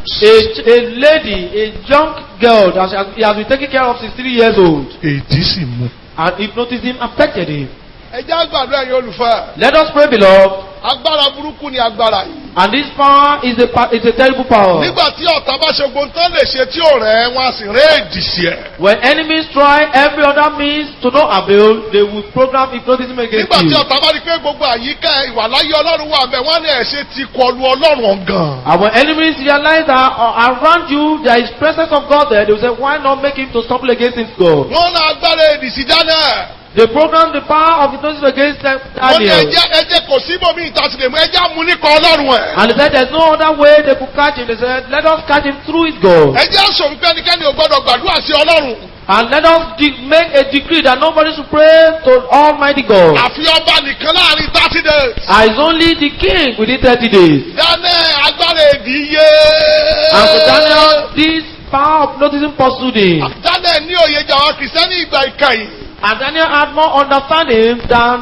A lady, a young girl that he has been taking care of since 3 years old. Èdì sì mú. And hypnotism affected him. Ẹ jẹ́ àgbàdo ẹ̀yin olùfẹ́. Let us pray, beloved. Agbára burúkú ni agbára yìí. And this power is a terrible power. Nígbà tí ọ̀tá bá ṣe gbóntán lè ṣe tí ò rẹ̀ wọn a sì rẹ́ èdì sí ẹ̀. When enemies try every other means to no avail, they will program hypnotism against Nígbà tí you. ọ̀tá bá rí pé gbogbo àyíká ìwàláyé Ọlọ́run wà bẹ́ẹ̀ wọ́n ní ẹ̀ṣẹ̀ ti kọlu Ọlọ́run ọ̀gàn. And when enemies realize that around you there is presence of God there, they will say, why not make him to stumble against his God? Wọ́n náà agbára èdì sí Daniel. They program the power of hypnosis against them, Wọ́n ní Daniel. ẹjẹ́ kò sí ibòmí ìtàsílẹ̀ mú ẹjẹ́ mú nípa Ọlọ́run ẹ̀. And they said there's no other way they could catch him. They said, let us catch him through his God. Ẹjẹ́ sọ wípé ẹnikẹ́ni ò gbọ́dọ̀ gbàdúrà sí Ọlọ́run. And let us make a decree that nobody should pray to Almighty God. Àfi ọba nìkan láàrin 30 days. And it's only the king within 30 days. Daniel agbára èdì yé. And for Daniel, this power of hypnotism pursued him. Daniel ní òye jà wá Kìrìsìtẹ́nì ìgbà ìkẹyìn. And Daniel had more understanding than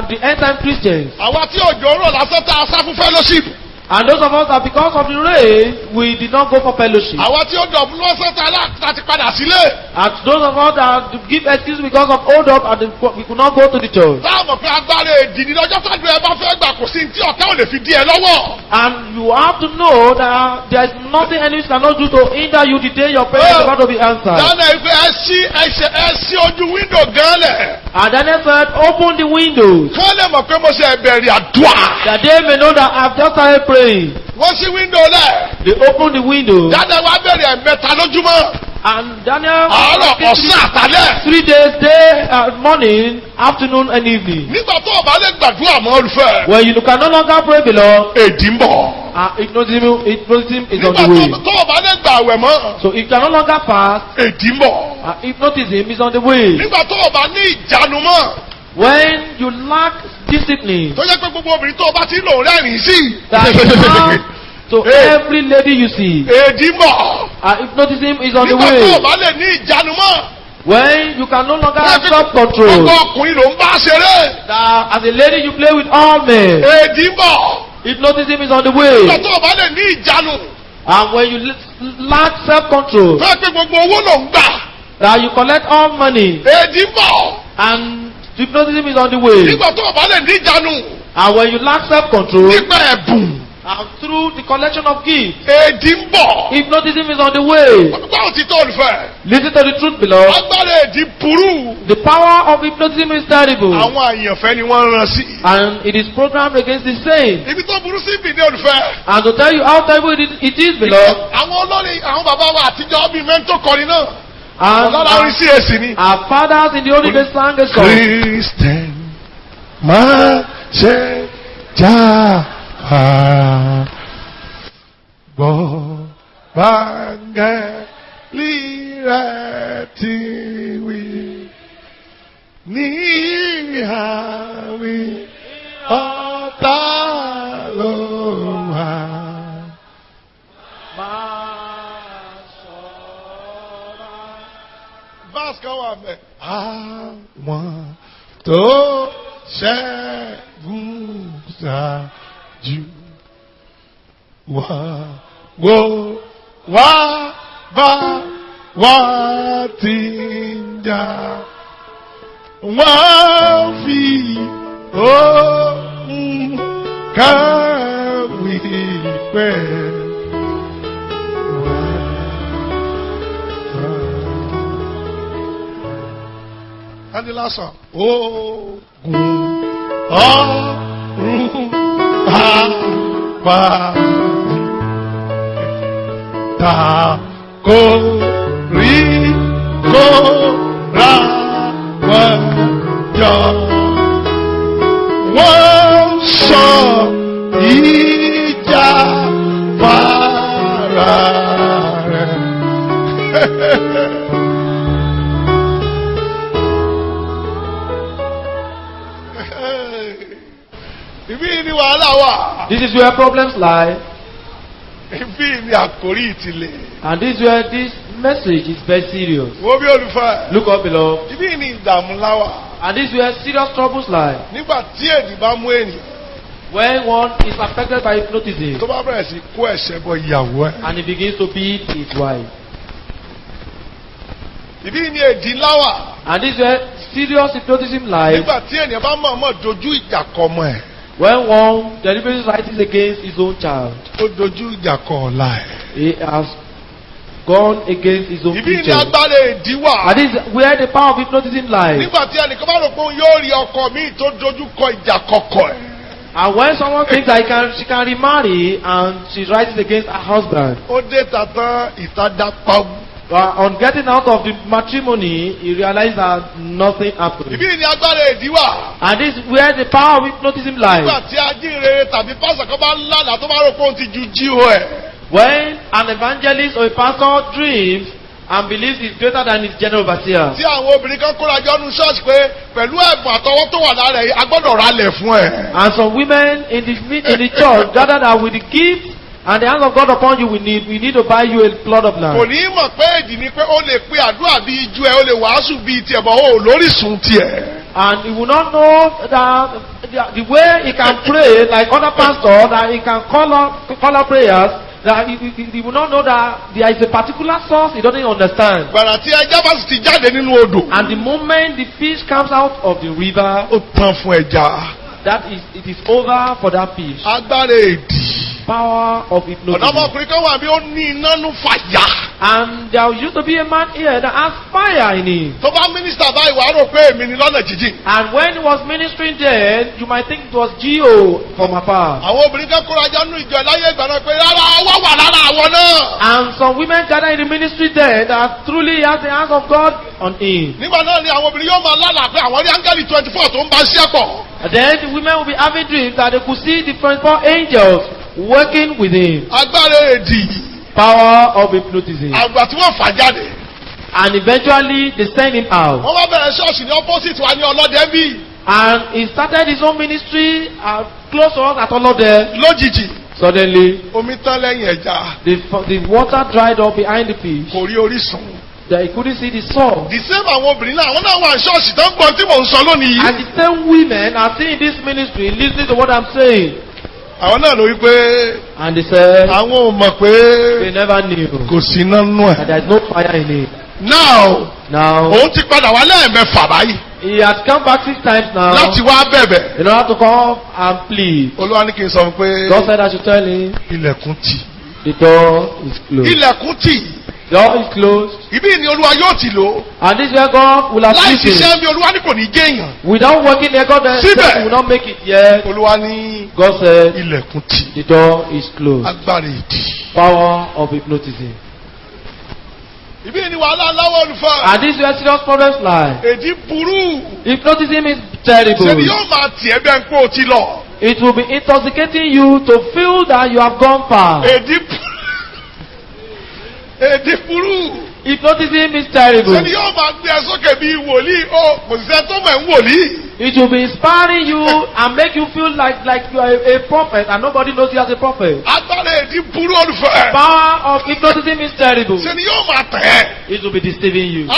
the end time Christians. Àwa tí òjò rọ̀ lásán tá a sá fún fellowship. And those of us that because of the rain, we did not go for fellowship. Àwọn tí ó dọ̀bù lọ́sẹ̀ tá ti padà sílé. And those of us that give excuse because of hold up and we could not go to the church. Táwọn pé agbára èdè ní lọ́jọ́ tàbí ẹ bá fẹ́ gbà kò sí tí ọ̀tá ò lè fi dí ẹ lọ́wọ́. And you have to know that there is nothing enemies cannot do to hinder you the day your prayer is about to be answered. Dáná ìfẹ́ ẹ ṣí ojú wíńdò gan lẹ̀. And Daniel said, open the windows. Kán lè mọ̀ pé mo ṣe ẹ̀bẹ̀rẹ̀ àdúrà. That they may know that I have just started praying. Wọ́n ṣí wíńdò lẹ̀. They opened the window. Dáná wá bẹ̀rẹ̀ ẹ̀mẹ́ta lójúmọ́. And Daniel àárọ̀ ọ̀sán àtàlẹ́. 3 days, day, morning, afternoon and evening. Nígbà tó o bá lè gbàdúrà mọ́ olùfẹ́. When you can no longer pray below. Èdì ń bọ̀. Hypnotism is on the way. Nígbà tó o bá lè gbà àwẹ̀ mọ́. So if you can no longer fast. Èdì ń bọ̀. Hypnotism is on the way. Nígbà tó o bá ní ìjánu mọ́. When you lack discipline. Tó yẹ pé gbogbo obìnrin tó o bá ti lò rẹ́rìn-ín sí. So every lady you see. Èdì ń bọ̀. Hypnotism is on the way. Nígbà tó o bá lè ní ìjánu mọ́. When you can no longer have self-control. Gbogbo ọkùnrin ló ń bá ṣeré. That as a lady you play with all men. Èdì ń bọ̀. Hypnotism is on the way. Nígbà tó o bá lè ní ìjánu. And when you lack self-control. Fẹ́ pé gbogbo owó ló ń gbà. That you collect all money. Èdì ń bọ̀. And hypnotism is on the way. Nígbà tó o bá lè ní ìjánu. And when you lack self-control. Nígbà ẹ̀bùn. And through the collection of gifts. Èdì ń bọ̀. Hypnotism is on the way. Báwo ti tó olùfẹ́? Listen to the truth below. Agbára èdì burú. The power of hypnotism is terrible. Àwọn àyànfẹ́ ni wọ́n rán sí. And it is programmed against the saints. Ibi tó burú sí ibi ní olùfẹ́. And to tell you how terrible it is below. Àwọn olórin àwọn bàbá wa àtijọ́ bíi mẹ́ńtò kọrin náà. And Ọlọ́run sí èsì ni. Our fathers in the Holy Ghost sang a song. Christian máa ṣe já a gbọ́ báńgẹ́lì rẹ̀ ti wí ní ìhàwí ọ̀tá ló wà. Verse kan wà mẹ́. Àwọn tó ṣẹ́gun ṣáájú wá bá wá ti ń jà. Wọ́n fi ohun kàwé pẹ́. And the last one. Ogun ọ̀run àpá ta kò rí kó ra wọ́n jọ. Wọ́n sọ ìjà fara rẹ̀. Ibi ni wàhálà wà. This is where problems lie. Ibi ni àkórí ìtìlẹ̀. And this is where this message is very serious. Wo bí olùfẹ́. Look up below. Ibi ni ìdààmú láwà. And this is where serious troubles lie. Nígbà tí èdè bá mú ènìyàn. When one is affected by hypnotism. Tó bá bẹ̀rẹ̀ sí kó ẹ̀ṣẹ̀ bọ ìyàwó ẹ̀. And he begins to beat his wife. Ibi ni èdè láwà. And this is where serious hypnotism lies. Nígbà tí ènìyàn bá mọ̀ọ́mọ̀ dojú ìjà kọ ọmọ ẹ̀. When one deliberately rises against his own child. Ó dojú ìjà kọ ọ̀la ẹ̀. He has gone against his own future. Ibi ni agbára èdè wà. And this is where the power of hypnotism lies. Nígbà tí ẹnìkan bá rò pé òun yóò rí ọkọ míì tó dojú kọ ìjà kọkọ ẹ̀. And when someone thinks that she can remarry and she rises against her husband. Ó dé tàtán ìtajà But on getting out of the matrimony, he realized that nothing happened. Ibi ni agbára èdè wà. And this is where the power of hypnotism lies. Nígbà tí ajínrere tàbí pásítọ̀ kan bá lálàá tó bá rò pé òun ti ju jíò ẹ̀. When an evangelist or a pastor dreams and believes he's greater than his general overseer. Tí àwọn obìnrin kan kóra jọ nu ṣọ́ọ̀ṣì pé pẹ̀lú ẹ̀bùn àtọwọ́ tó wà lára ẹ̀ a gbọ́dọ̀ ralẹ̀ fún ẹ̀. And some women in the church gathered that with the gift and the hand of God upon you we need to buy you a plot of land. Kò ní mọ̀ pé èdì ni pé ó lè pe àdúrà bíi ju ẹ̀ ó lè wàásù bíi tiẹ̀ bọ̀ ó lórísun tiẹ̀. And he will not know that the way he can pray like other pastors, that he can call up prayers, that he will not know that there is a particular source he doesn't understand. And the moment the fish comes out of the river, that is, it is over for that fish. Power of hypnosis. And there used to be a man here that has fire in him. And when he was ministering there, you might think it was Geo from afar. And some women gather in the ministry there that truly has the hands of God on him. And then the women will be having dreams that they could see the 24 angels working with him. Power of hypnotism. And eventually they send him out. And he started his own ministry close to us at Olode. Suddenly, the water dried up behind the fish. That he couldn't see the source. The same and the same women are seeing this ministry, listening to what I'm saying. And they said, they never knew that there is no fire in it. Now, he has come back 6 times now in order to come and plead. God said I should tell him the door is closed. The door is closed. And this is where God will assist him. Without working there, God will not make it yet. God said, the door is closed. Power of hypnotism. And this is where serious problems lie. Hypnotism is terrible. It will be intoxicating you to feel that you have gone far. Hypnotism is terrible. It will be inspiring you and make you feel like you are a prophet and nobody knows you as a prophet. Power of hypnotism is terrible. It will be deceiving you. And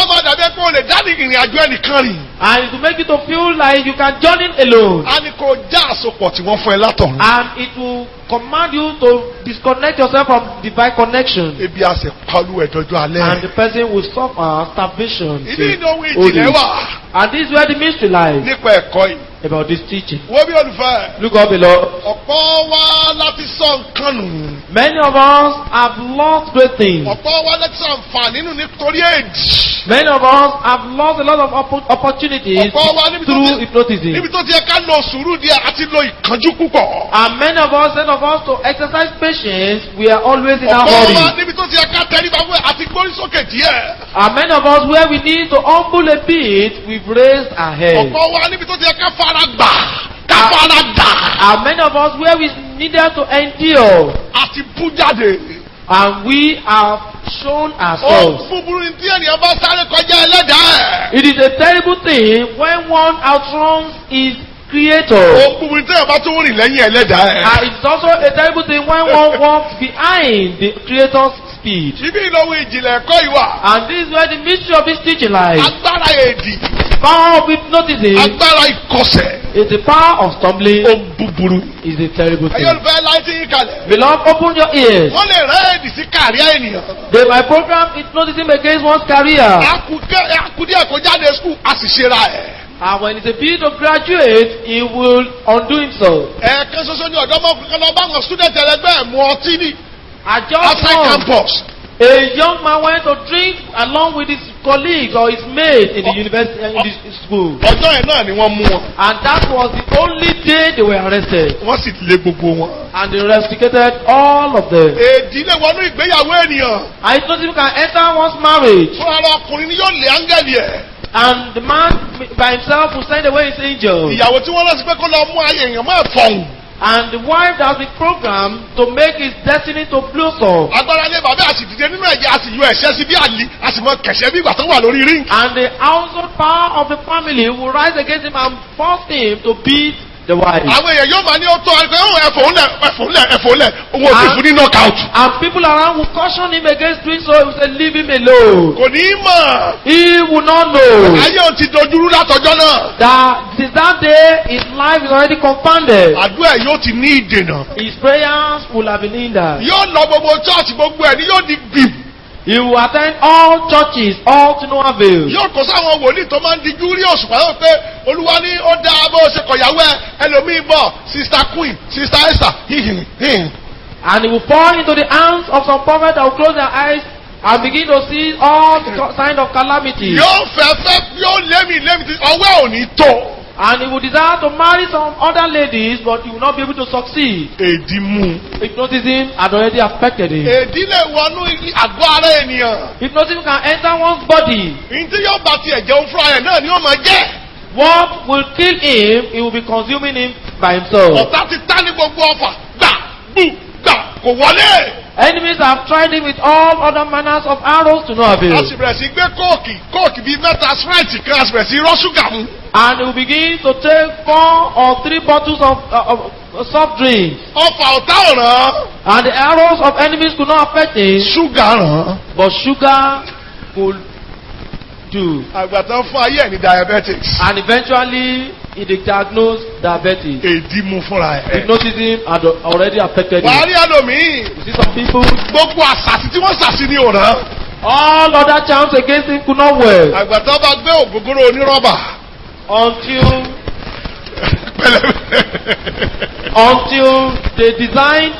it will make you to feel like you can journey alone. And it will command you to disconnect yourself from divine connection. And the person will suffer starvation. And this is where the mystery lies. About this teaching. Look up below. Many of us have lost great things. Many of us have lost a lot of opportunities through hypnotism. And many of us, instead of us to exercise patience, we are always in a hurry. And many of us, where we need to humble a bit, we've raised our head. And many of us, where we needed to endure, and we have shown ourselves. It is a terrible thing when one outruns his Creator. And it's also a terrible thing when one walks behind the Creator's speed. And this is where the mystery of this teaching lies. Power of hypnotism is the power of stumbling. Is a terrible thing. Beloved, open your ears. They might program hypnotism against one's career. And when it's a bit of graduate, he will undo himself. Outside campus. A young man went to drink along with his colleague or his mate in the university in the school. And that was the only day they were arrested. And they rusticated all of them. And it's not even can enter one's marriage. And the man by himself will send away his angel. And the wife that has been programmed to make his destiny to blossom. And the household power of the family will rise against him and force him to beat the wife. Àwọn èèyàn yóò máa ní ó tó ẹ̀fọ́ ńlẹ̀ owó òsì fún ní knockout. And people around will caution him against doing so. He will say, leave him alone. Kò ní mọ̀. He will not know. Ayé ò ti dojúrú látọjọ́ náà. That since that day his life is already confounded. Àdúrà yóò ti ní ìdènà. His prayers will have been hindered. Yóò lọ gbogbo church gbogbo ẹ̀ ni yóò di gbìm. He will attend all churches, all to no avail. Yóò kó sáwọn wòlíì tó máa ń di júrí òṣùpá yóò pé Olúwa ní ó dá bó ṣe kọ̀yàwó ẹlòmíì bọ̀ Sister Queen, Sister Esther. And he will fall into the hands of some prophets that will close their eyes and begin to see all signs of calamity. Yóò fẹ́ yóò lémi tí ọwọ́ ò ní tó. And he will desire to marry some other ladies, but he will not be able to succeed. Èdí mú. Hypnotism had already affected him. Èdí lè wọnú àgọ́ ara ènìyàn. Hypnotism can enter one's body. Ntí yóò bá tiẹ̀ jẹun fúnra rẹ̀ náà ni ó máa jẹ́. What will kill him, he will be consuming him by himself. Ọ̀tá ti tá ní gbogbo ọfà. Gbà kò wọlé. Enemies have tried him with all other manners of arrows to no avail. A sì bẹ̀rẹ̀ sí gbé kóòkì bíi mẹ́ta Sprite kan a sì bẹ̀rẹ̀ sí rọ́ ṣúgà mú. And he will begin to take 4 or 3 bottles of soft drinks. Ọfà ọ̀tá ọ̀ràn. And the arrows of enemies could not affect him. Ṣúgà ràn. But sugar could do. Àgbàtàn fún ayé ẹ̀ ní diabetics. And eventually he diagnosed diabetes. Èdí mú fúnra ẹ̀. Hypnotism had already affected him. Wàá rí ẹlòmíì. You see some people. Gbogbo àṣàtì tí wọ́n ṣàṣì ní òràn. All other charms against him could not work. Àgbàtàn bá gbé ògógóró onírọ́bà. Until they design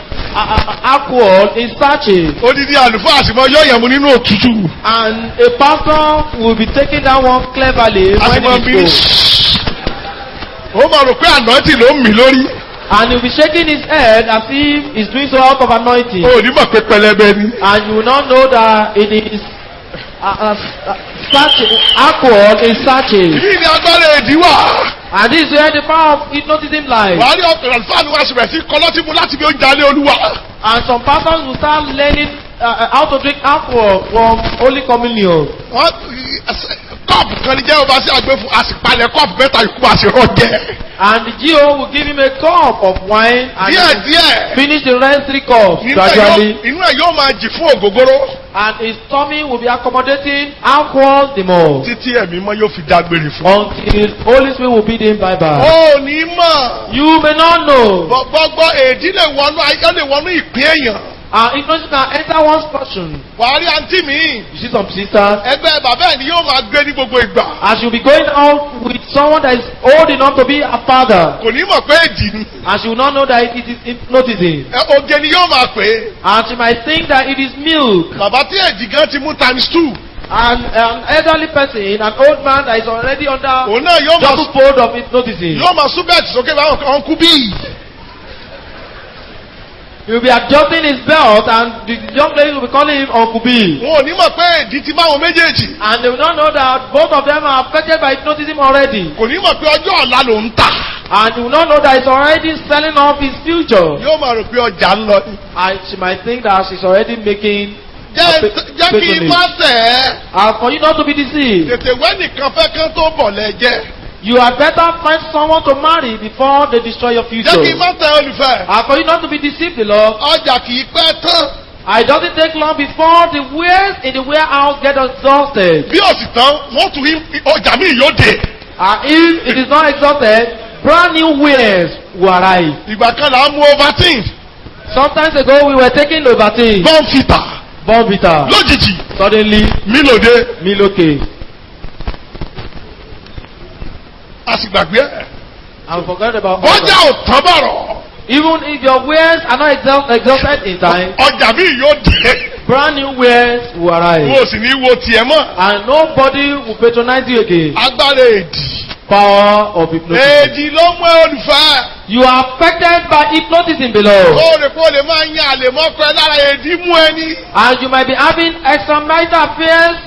alcohol in sachet. Odidi àlùfáà àsìmọ́ yóò yẹ̀mú nínú òtútù. And a pastor will be taking that one cleverly when he is cold. Ó máa rò pé ànáìtì ló ń mì lórí. And he will be shaking his head as if he's doing so out of anointing. O ní mọ̀ pé pẹlẹbẹ ni. And you will not know that it is alcohol in sachet. Ìdí ni agbára èdí wà. And this is where the power of hypnotism lies. Wàá rí ọ̀pẹ̀rẹ̀ àlùfáà ni wọ́n ṣe bẹ̀rẹ̀ sí kọ́lọ́tì mu láti bí oúnjẹ alẹ́ Olúwa. And some pastors will start learning how to drink alcohol from Holy Communion. Kọ́ọ̀pù kan ní jẹ́ ọba sí àgbẹ̀ fún àsìpalẹ̀ kọ́ọ̀pù mẹ́ta ìkú àṣírọ́ jẹ́. And the GO will give him a cup of wine and díẹ̀. finish the rest 3 cups gradually. Inú ẹ̀ yóò máa jì fún ògógóró. And his tummy will be accommodating alcohol the more. Títí ẹ̀mí mọ́ yóò fi dágbére fún. Until Holy Spirit will bid him bye bye. Ó ní mọ̀. You may not know. Gbọ́gbọ́ èdí lè wọnú ayé lè wọnú ìpín èèyàn. Hypnosis can enter one's person. Wàá rí àǹtí mi. You see some sisters. Ẹgbẹ́ bàbá ẹ̀ ni yóò máa gbé ní gbogbo ìgbà. And she will be going out with someone that is old enough to be a father. Kò ní mọ̀ pé èdì ni. And she will not know that it is hypnotism. Oge ni yóò máa pè é. And she might think that it is milk. Bàbá tí èdì gan ti mú ×2. And an elderly person, an old man that is already under òun náà yóò double fold of hypnotism. Yóò máa sún bẹ́ẹ̀tì sókè báwọn ọ̀nkú bíi. He will be adjusting his belt and the young lady will be calling him Uncle B. Wọn ò ní mọ̀ pé èdì ti máwọn méjèèjì. And they will not know that both of them are affected by hypnotism already. Kò ní mọ̀ pé ọjọ́ ọ̀la ló ń tà. And he will not know that he's already selling off his future. Yóò máa rò pé ọjà ń lọ. And she might think that she's already making. Jẹ́ kí n má tẹ̀ ẹ́. For you not to be deceived. Tètè wẹ́ nìkan fẹ́ kán tó bọ̀ lẹ́jẹ́. You had better find someone to marry before they destroy your future. Jẹ́ kí n má tẹ̀ olùfẹ́. For you not to be deceived, beloved. Ọjà kì í pẹ́ tán. It doesn't take long before the wares in the warehouse get exhausted. Bí òsì tán, wọ́n tún ọjà míì yóò dé. If it is not exhausted, brand new wares will arrive. Ìgbà kan là ń mu Ovaltine. Sometimes ago we were taking Ovaltine. Bonvita. Lójijì. Suddenly. Miloke. A sì gbàgbé ẹ̀. I forgot about. Ọjà ò tán bọ̀rọ̀. Even if your wares are not exhausted in time. Ọjà míì yóò dé. Brand new wares will arrive. Wo sì ní wo tiẹ̀ mọ́. And nobody will patronize you again. Agbára èdì. Power of hypnotism. Èdì ló mú olùfẹ́. You are affected by hypnotism below. Lóòrèkóòrè máa ń yan àlèmọ́kọ ẹ lára èdì mú ẹni. And you might be having extramarital affairs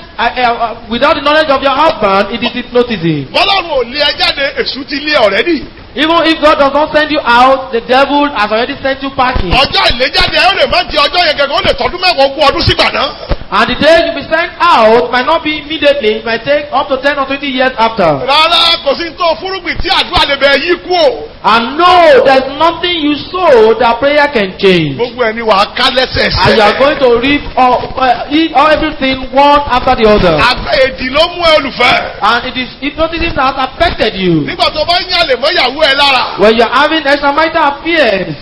without the knowledge of your husband. It is hypnotism. Bọ́lọ́run ò lé ẹ jáde, èṣù ti lé already. Even if God does not send you out, the devil has already sent you packing. Ọjọ́ ìléjáde ẹ ó lè má di ọjọ́ yẹn gẹ́gẹ́ ó lè tọdún mẹ́wàá ogún ọdún sígbà náà. And the day you be sent out might not be immediately. It might take up to 10 or 20 years after. Rárá kò sí tó fúrúgbìn tí àdúrà lè bẹ̀ yí kú o. And no, there's nothing you sow that prayer can change. Gbogbo ẹni wà á ká lẹ́sẹ̀ẹsẹ̀. And you are going to reap all everything one after the other. Àgbẹ̀ èdì ló mú ẹ olùfẹ́. And it is hypnotism that has affected you. Nígbà tó bá ń yàlè mọ́ ìyàwó ẹ lára. When you are having extramarital affairs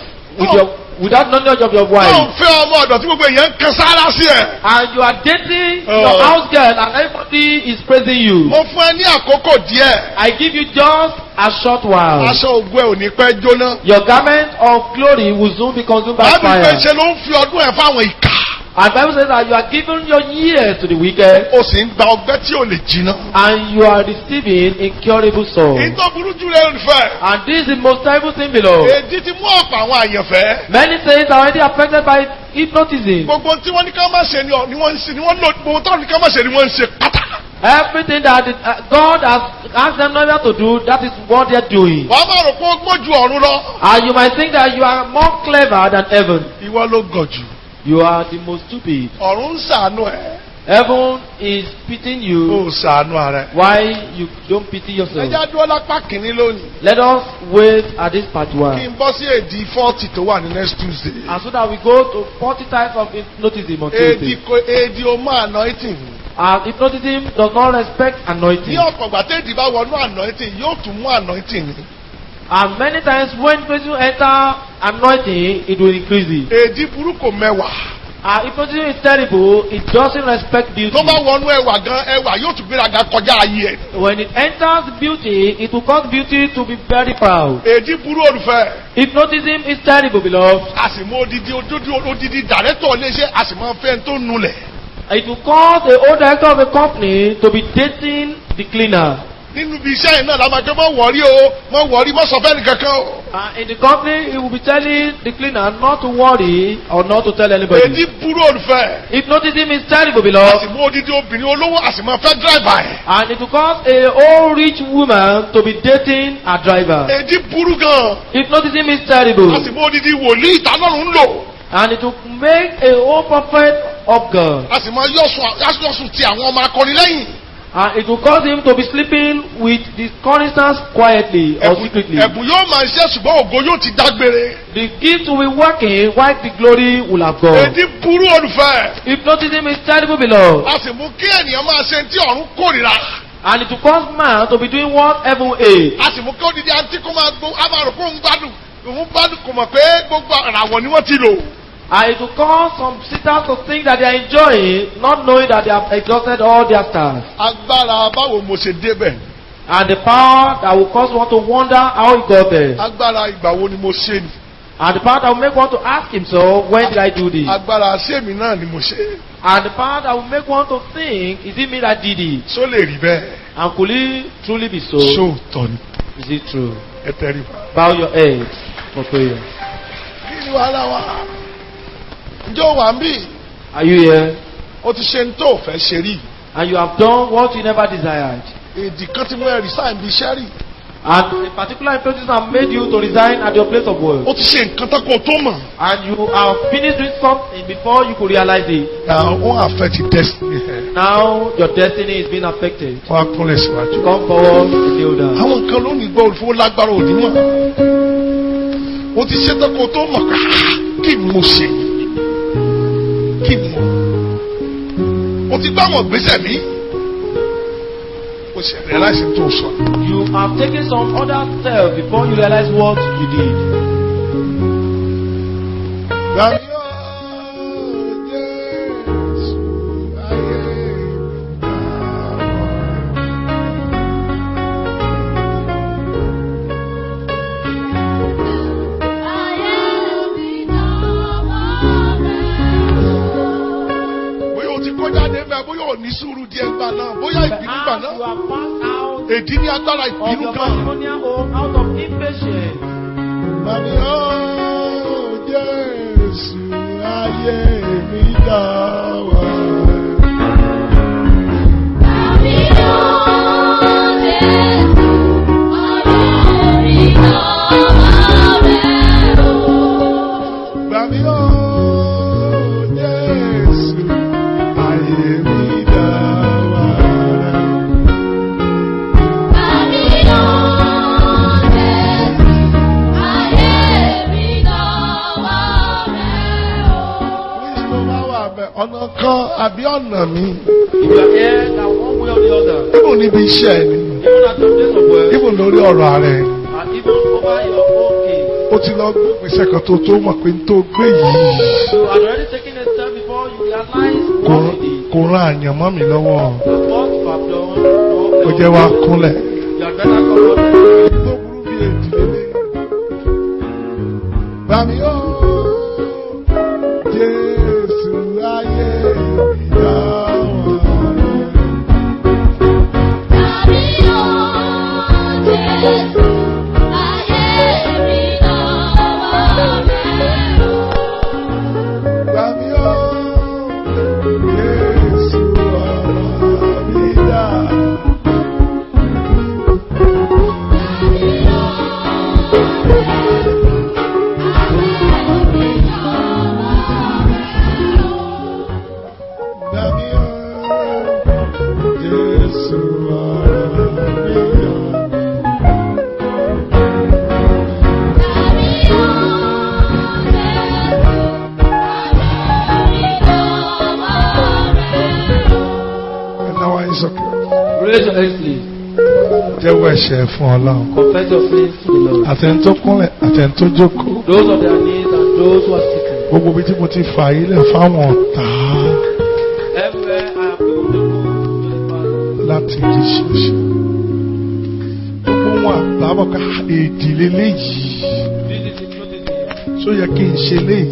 without knowledge of your wife. Tó ń fẹ́ ọmọ ọ̀dọ̀ tí gbogbo èèyàn ń kan sára sí ẹ. And you are dating your house girl and everybody is praising you. Mo fún ẹ ní àkókò díẹ̀. I give you just a short while. Aṣọ ògùn ẹ ò ní pẹ́ jóná. Your garment of glory will soon be consumed by fire. Bábí pé ṣe ló ń fi ọdún ẹ̀ fáwọn ìkà. And the Bible says that you are giving your years to the wicked. O sì ń gba ọgbẹ́ tí ò lè jiná. And you are receiving incurable sorrow. Ìtọ́ burú jù lẹ́nu fẹ́. And this is the most terrible thing below. Èdè ti mú ọ̀pọ̀ àwọn àyànfẹ́. Many things are already affected by hypnotism. Gbogbo tí wọ́n ní ká má ṣe ni wọ́n ń ṣe ni wọ́n lò gbogbo táwọn ní ká má ṣe ni wọ́n ń ṣe pátá. Everything that God has asked them never to do, that is what they are doing. Wàá máa rò pé ó gbọ́ ju ọ̀run lọ. And you might think that you are more clever than heaven. Ìwọ ló gọ̀ jù. You are the most stupid. Ọ̀run ń ṣàánú ẹ̀. Heaven is pitying you. Ó ṣàánú ara ẹ̀. Why you don't pity yourself? Ẹja dúró lápá kìíní lónìí. Let us wait at this part Kí 1. n bọ́ sí èdè 40 tó wà ní next Tuesday. And so that we go to 40 types of hypnotism on Tuesday. Èdè o máa anointing. And hypnotism does not respect anointing. Ní ọ̀pọ̀ ìgbà téèdì bá wọnú anointing yóò tún mú anointing ni. And many times when person enter anointing, it will increase it. Èdè burúkú mẹ́wàá. Hypnotism is terrible. It doesn't respect beauty. Tó bá wọnú ẹwà gan ẹwà yóò tún gbéraga kọjá ayé ẹ. When it enters beauty, it will cause beauty to be very proud. Èdè burú olùfẹ́. Hypnotism is terrible, beloved. A sì mú odidi dàrẹ́tọ̀ léṣe a sì máa fẹ́ tó nulẹ̀. It will cause the old director of a company to be dating the cleaner. Nínú ibi iṣẹ́ yìí náà la máa gbé mọ́ wọ̀rí o mọ́ wọ̀rí mọ́ sọ fẹ́ nìkankan o. In the company, he will be telling the cleaner not to worry or not to tell anybody. Èdè burú olùfẹ́. Hypnotism is terrible, A beloved. sì mú odidi obìnrin olówó a sì máa fẹ́ dírẹ́bà ẹ̀. And it will cause a old rich woman to be dating a driver. Èdè burú gan. Hypnotism is terrible. A sì mú odidi wòlíì ìtàlọ́run ń lò. And it will make a whole prophet of God. A sì máa yọ̀sùn ti àwọn ọmọ akọni lẹ́yìn. And it will cause him to be sleeping with the choristers quietly or secretly. Ẹ̀bùn yóò máa ṣe ṣùgbọ́n ògo yóò ti dágbére. The gift will be working while the glory will have gone. Èdè burú olùfẹ́. Hypnotism is terrible, beloved. A sì mú kí ènìyàn máa ṣe tí ọ̀run kórìíra. And it will cause man to be doing what heaven hates. A sì mú kí odidi àǹtí kó máa gbó a máa rò pé òun gbádùn kò mọ̀ pé gbogbo àràwọ̀ ni wọ́n ti lò. And it will cause some sitters to think that they are enjoying, not knowing that they have exhausted all their stars. Agbára báwo mo ṣe débẹ̀. And the power that will cause one to wonder how he got there. Agbára ìgbà wo ni mo ṣe ni. And the power that will make one to ask himself, when did I do this? Agbára sẹ́mi náà ni mo ṣe. And the power that will make one to think, is it me that did it? Só lè rí bẹ́ẹ̀. And could it truly be so? Sóòótọ́ ni. Is it true? Ẹ tẹríba. Bow your head for prayer. Kí ni wàhálà wa? Ǹjẹ́ o wà ń bì? Are you here? O ti ṣe ń tó fẹ́ ṣe rí. And you have done what you never desired. Èdè kan tí mo ẹ̀ resign bí iṣẹ́ rí. And a particular hypnosis have made you to resign at your place of work. O ti ṣe nǹkan tán kó tó mọ̀. And you have finished doing something before you could realize it. Now wọ́n affect your destiny. Now your destiny is being affected. Wọ́n á kúnlẹ̀ síwájú. Come forward and kneel down. Àwọn nǹkan lónìí gbọ́ olùfowó lágbára òdì mọ̀. O ti ṣe tán kó tó mọ̀ ká kí ni mo ṣe? Kí ni mo? O ti gbá wọn gbèsè mi. O ṣe realize tó sọ. You have taken some other steps before you realize what you did. Gbàmí ní sùúrù díẹ̀ gbà náà bóyá ìbínú gbà náà èdè ní agbára ìbínú kan. Màmí ó Jésù ayé mi dá wà. Màmí ó Jésù ayé mi dá wà rẹ̀ o. Màmí ó Jésù ayé. ọ̀nà kan àbí ọ̀nà mi. If you are here, that one way or the other. Ibùn níbi iṣẹ́ ni. Even at your place of work. Ibùn lórí ọ̀rọ̀ ààrẹ. And even over your own case. Ó ti lọ gbé ìgbésẹ̀ kan tó mọ̀ pé tó gbé yìí. You had already taken a step before you realize what it is. Kò rán àyànmọ́ mi lọ́wọ́. What you have done. Ó jẹ́ wá kúnlẹ̀. You had better come up. Tó burú bí èdìlélé. Bàmí ó Jésù ayé ìdáwọ̀. Bàmí ó Jésù ọ̀rọ̀ mi dá. Bàmí ó Jésù ọ̀rọ̀ mi dá. Now it's okay. Raise your hands, please. Jẹ́wọ́ ẹ̀ṣẹ̀ fún Ọlọ́run. Confess your sins to the Lord. Àtẹ̀ntó kúnlẹ̀, àtẹ̀ntó jókòó. Those on their knees and those who are sitting. Gbogbo ibi tí mo ti fà yí lẹ̀ fáwọn ọ̀tá Everywhere I have been to the Father. láti rí ṣíṣe. Gbogbo wọn àtàwọn ká èdìlé léyìí. This is hypnotism. Ṣó yẹ kí n ṣe léyìí?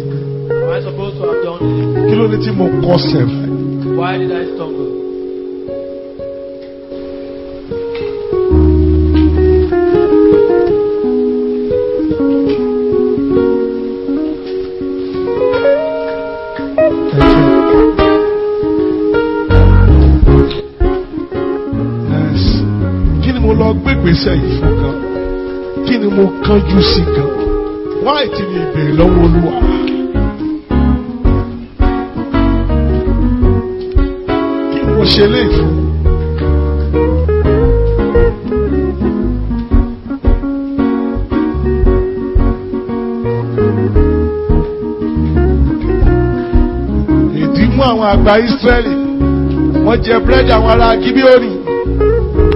Am I supposed to have done this? Kí ló dé tí mo kọsẹ̀ báyìí? Why did I stumble? Yes. Kí ni mo lọ gbégbèsè yìí fún gan? Kí ni mo kánjú sí gan? Wáì tí mi ìbèrè lọ́wọ́ Olúwa. Kí ni mo ṣe léyìí fún? Ìdí mú àwọn àgbà Ísírẹ́lì. Wọ́n jẹ búrẹ́dì àwọn ará Gíbíónì.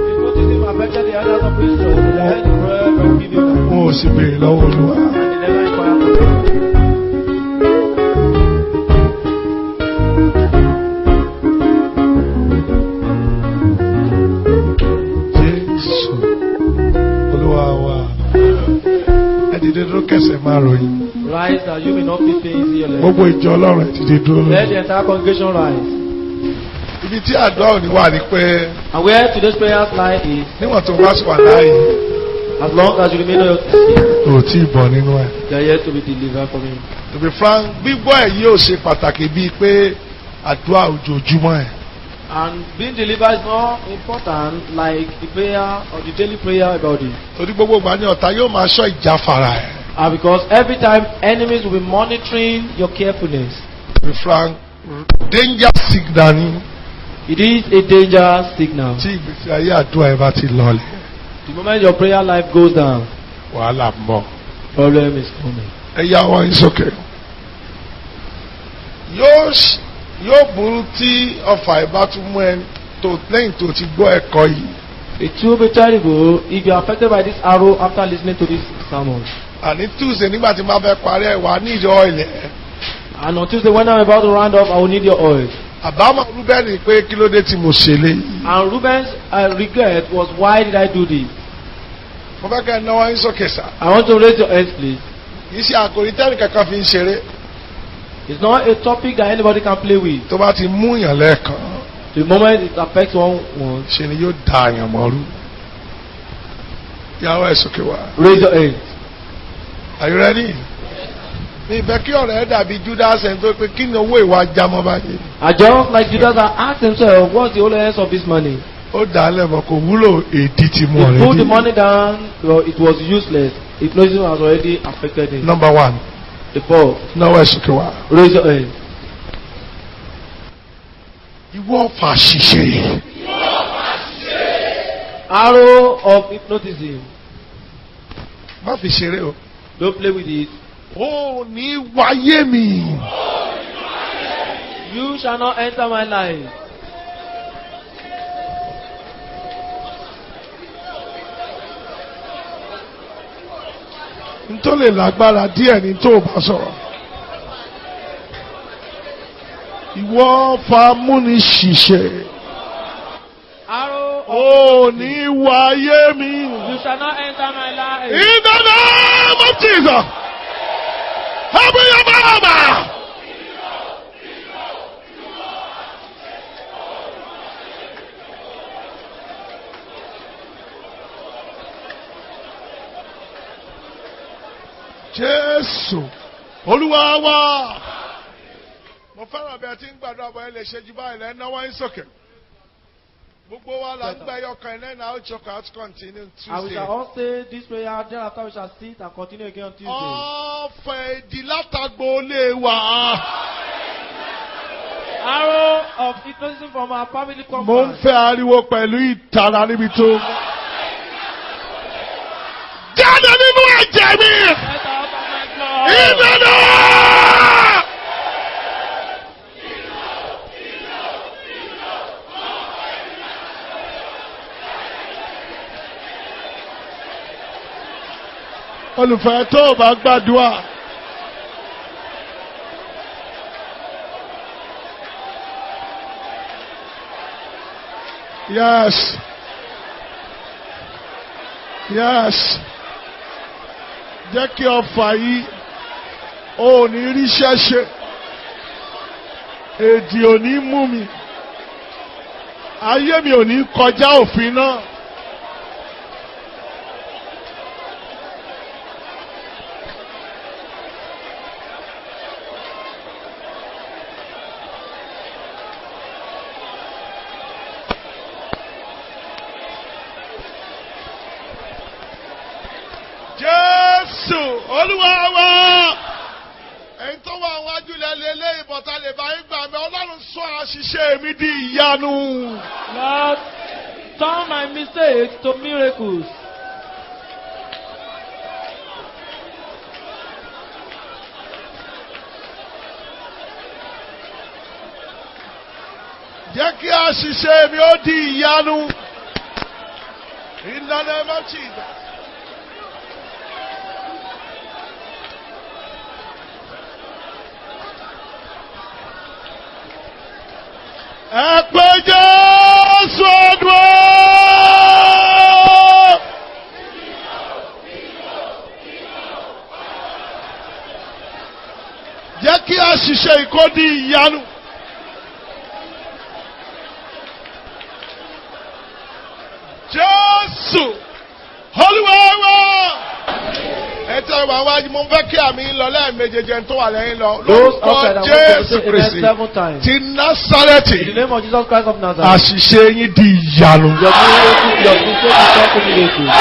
Hypnotism affected the others of Israel. They had the bread from Gibeon. Wọn ò sì béèrè lọ́wọ́ Olúwa. And they never inquired for them. Jésù Olúwa wa. Ẹ dìde dúró kẹsẹ̀ máa ròyìn. Rise that you may not be pains in your leg. Gbogbo ìjọ Ọlọ́run ẹ dìde dúró. Let the entire congregation rise. Ibi tí àdúrà òní wà ní pé And where today's prayers lie is, níwọ̀n tó bá sì wà láàyè, as long as you remain on your feet, ò tí ì bọ̀ nínú ẹ̀. you are yet to be delivered from him. To be frank, gbígbọ́ ẹ̀ yóò ṣe pàtàkì bíi pé àdúrà ojoojúmọ́ ẹ̀. And being delivered is more important like the prayer or the daily prayer about it. Torí gbogbo ìgbà ni ọ̀tá yóò máa ṣọ́ ìjáfara ẹ̀. And because every time enemies will be monitoring your carefulness. To be frank, danger signal ni It is a danger signal. tí ìgbésí ayé àdúrà ẹ̀ bá ti lọlẹ̀. The moment your prayer life goes down, Wàhálà ń bọ̀. problem is coming. Ẹ yá wọn yín sókè. Yóò burú tí ọfà ìbá tún mú ẹ tó lẹ́yìn tó ti gbọ́ ẹ̀kọ́ yìí. It will be terrible if you are affected by this arrow after listening to this sermon. Àní Tuesday nígbà tí máa fẹ́ parí ẹ̀ wá ní ìjọ ilẹ̀. And on Tuesday when I'm about to round up, I will need your oil. Àbámọ̀ Rúbẹ́nì pé kí ló dé tí mo ṣe léyìí. And Reuben's regret was, why did I do this? Mo fẹ́ kẹ́ ẹ náwó yín sókè sá. I want to raise your hands, please. Kì í ṣe àkòrí tẹ́nì kankan fi ń ṣeré. It's not a topic that anybody can play with. Tó bá ti mú yàn lẹ́ẹ̀kan, The moment it affects one, ṣe ni yóò da àyàn mọ́rú. Yàwó ẹ̀ sókè wá. raise your hands. Are you ready? Mi ìfẹ́ kí ọ̀rọ̀ ẹ̀ dàbí Judas ẹ̀ tó pé kí ni owó ìwà jámọ́ báyìí. I just like Judas asked himself, what's the holiness of this money? Ó dà á lẹ́mọ̀ kò wúlò èdè tí mo He rẹ̀ put the dí. money down, well, it was useless. Hypnotism has already affected him. Number one, The fourth, náwó ẹ̀ sókè wá. raise your hands. Ìwọ fà ṣiṣẹ́. Arrow of hypnotism. Má fi ṣeré o. Don't play with it. Ó ní wáyé mi. You shall not enter my life. Ntole lágbára díẹ̀ ní tó bá sọ̀rọ̀. Ìwọ famúni ṣìṣe. Oh, ní wáyé mi. You shall not enter my life. In the name of Jesus. Happy Yababa. Jésù Olúwa wa. Mo fẹ́ràn bí a ti ń gbàdúrà bọ́ ẹ lè ṣe jù báyìí lẹ́nu náà wọ́n ń sókè. Gbogbo wa la ń gbẹ́ yọkàn ẹ̀ lẹ́nu àwọn ìjọkọ̀ àti continue Tuesday. And we shall all say this prayer, thereafter we shall sit and continue again on Tuesday. Ọ̀fẹ́ ìdí látàgbò lè wà. Arrow of hypnotism from our family compound. Mo ń fẹ́ ariwo pẹ̀lú ìtara níbi tó. Jáde nínú ẹ̀jẹ̀ mi. Ìdáná. Olùfẹ́ tó o bá gbàdúrà. Yes. Yes. Jẹ́ kí ọfà yìí ò ní ríṣẹ́ ṣe. Èdè ò ní mú mi. Ayé mi ò ní kọjá òfin náà. Jésù Olúwa wa. Ẹni tó wà wájú lẹ́lẹ́lẹ́ ìbọ̀tà lè bá yín gbà mí. Ọlọ́run sọ àṣìṣe mi di ìyanu. Lord, turn my mistakes to miracles. Jẹ́ kí àṣìṣe mi ó di ìyanu. In the name of Jesus. Ẹ pé Jésù àdúrà. Jẹ́ kí àṣìṣe ìkó di ìyanu. Jésù Olúwa wa. Ẹ tẹ́ wà wájú mo fẹ́ kí àmì lọ lẹ́ẹ̀mejèjì tó wà lẹ́yìn lọ. Lórúkọ Jésù Kristi ti Násárẹ́tì. In the name of Jesus Christ of Nazareth. Àṣìṣe yín di ìyanu. Your mistake is not to miracles.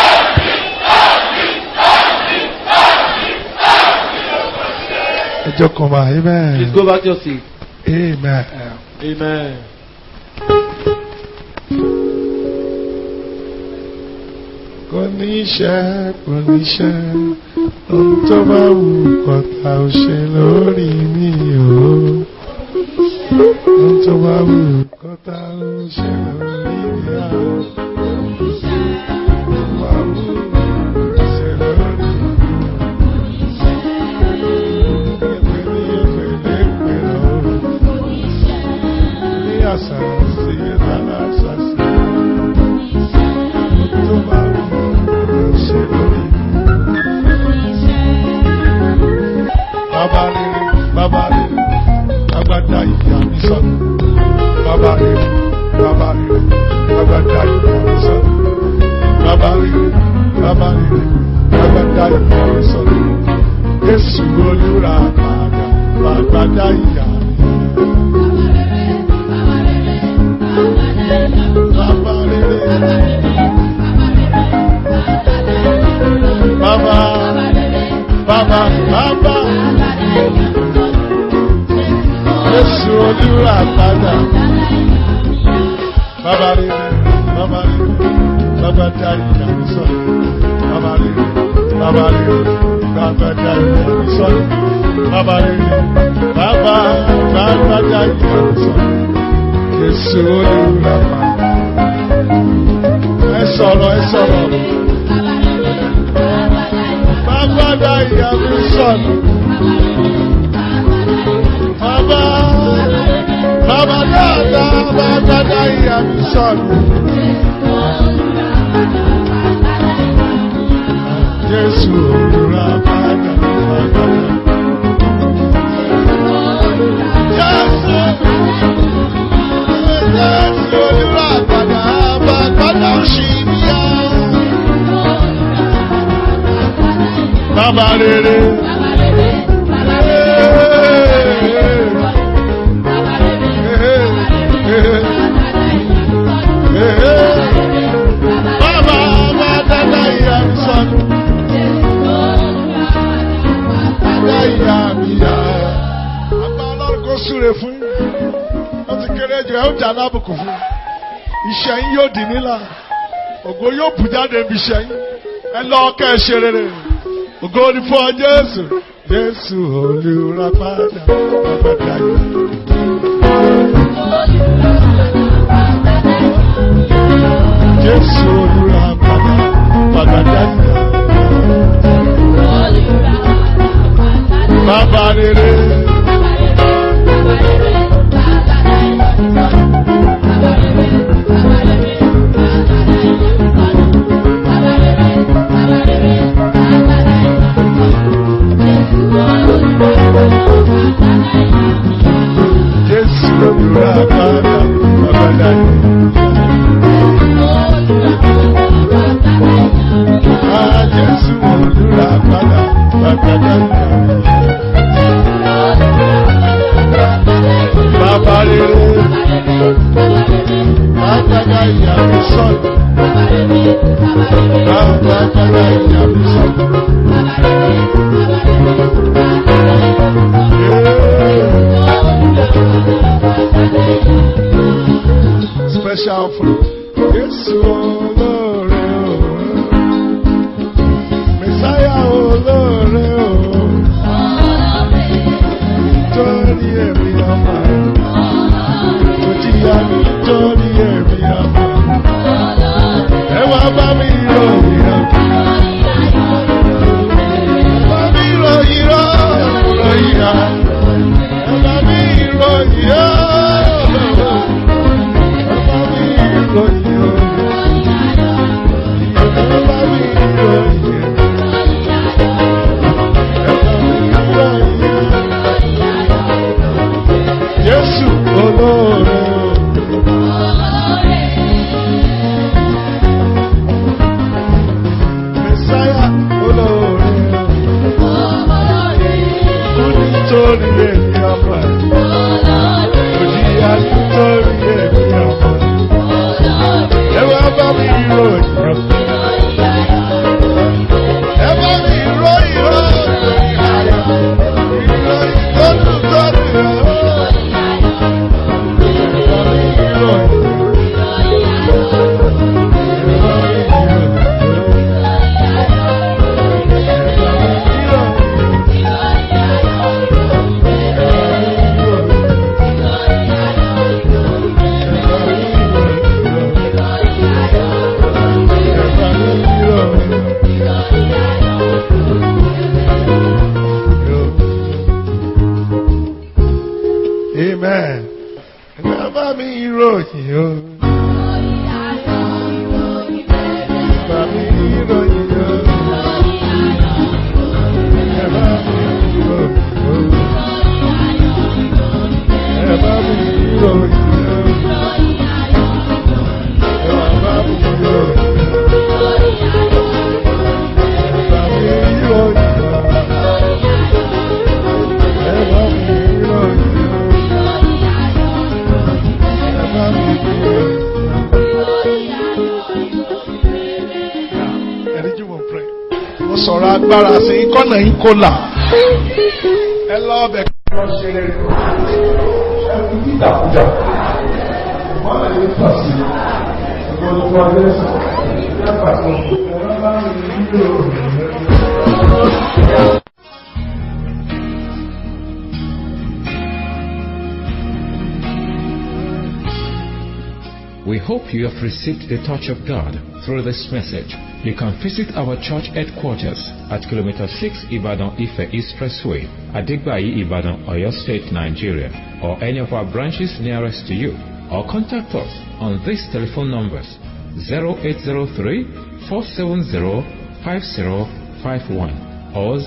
Ẹ jókòó ma, amen. Please go back to your seat. Amen. Amen. Kò ní ṣe, ohun tó bá wù kọ́ta ò ṣe lórí mi o. Ohun tó bá wù kọ́ta ò ṣe lórí mi o. Jésù Olúwa bàbá ìyá. Bàbá rere. Bàbá. Jésù Olúwa padà. Bàbá rere. Bàbá dá ìyá mi sọ̀rọ̀. Bàbá rere. Bàbá dá ìyá mi sọ̀rọ̀. Bàbá rere. Bàbá Agbada ìyàsọ. Jésù olùràpadà. Ẹ sọ̀rọ̀. Agbada ìyàsọ. Baba dada, agbada ìyàsọ. Jésù olùràpadà. Baba rere. Baba dada ìyàsọ. Súre fún yín. Wọ́n ti kéré jù ẹ́ ó jà lábùkù fún yín. Iṣẹ́ yín yóò dì nílà. Ògo yóò bù jáde níbi iṣẹ́ yín. Ẹ lọ kẹ́ ẹ ṣe rere. Ògo ni fún ọ Jésù. Jésù olùràpadà. Àgbàdá yìí. Jésù olùràpadà. Àgbàdá yìí. Bàbá rere. Jésù olùràpadà. Àgbàdá yìí. Jésù olùràpadà. Àgbàdá yìí. Baba rere, agbada ìyàsọ. Agbada ìyàsọ. Special fruit. Jésù olóore o, Messiah olóore o, nítorí èmi ọmọ. Nítorí èmi ọmọ. Ẹ wá bá mi ròyìn ọ́. Bá mi ròyìn ọ́. Ẹ bá mi ròyìn ọ́. Ẹ bá mi ròyìn ọ́. Ẹ bá mi ròyìn ọ́. Jésù olóore. Messiah olóore. Nítorí èmi ọmọ. Òjìyà nítorí èmi ọmọ. Ẹ wá bá mi ròyìn ọ́. Ẹ bá mi ròyìn ọ́. Ìròyìn tó dùn tó dùn ọ́. Amen. Bàbá mi ròyìn o. Bàbá mi ròyìn o. Bàbá mi ròyìn o. Bàbá mi ròyìn o. Bàbá mi ròyìn o. Sọ̀rọ̀ agbára sí kọ́nà yín kó là. Ẹ lọ ọbẹ̀ kí wọ́n ṣe rere. Ẹ fi dídàkúdà. Wọ́n lè ní pàṣẹ. Ìgbọ́n tó wà lẹ́sẹ̀. Ẹ pàṣẹ. Ẹ̀rọ bá mi nílò ìrìn. We hope you have received the touch of God through this message. You can visit our church headquarters at Kilometer 6 Ibadan-Ife Expressway, Adigbayi, Ibadan, Oyo State, Nigeria, or any of our branches nearest to you. Or contact us on these telephone numbers: 0803-470-5051 or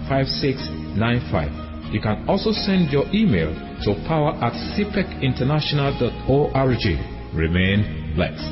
0812-691-5695. You can also send your email to power@cpecinternational.org. Remain blessed.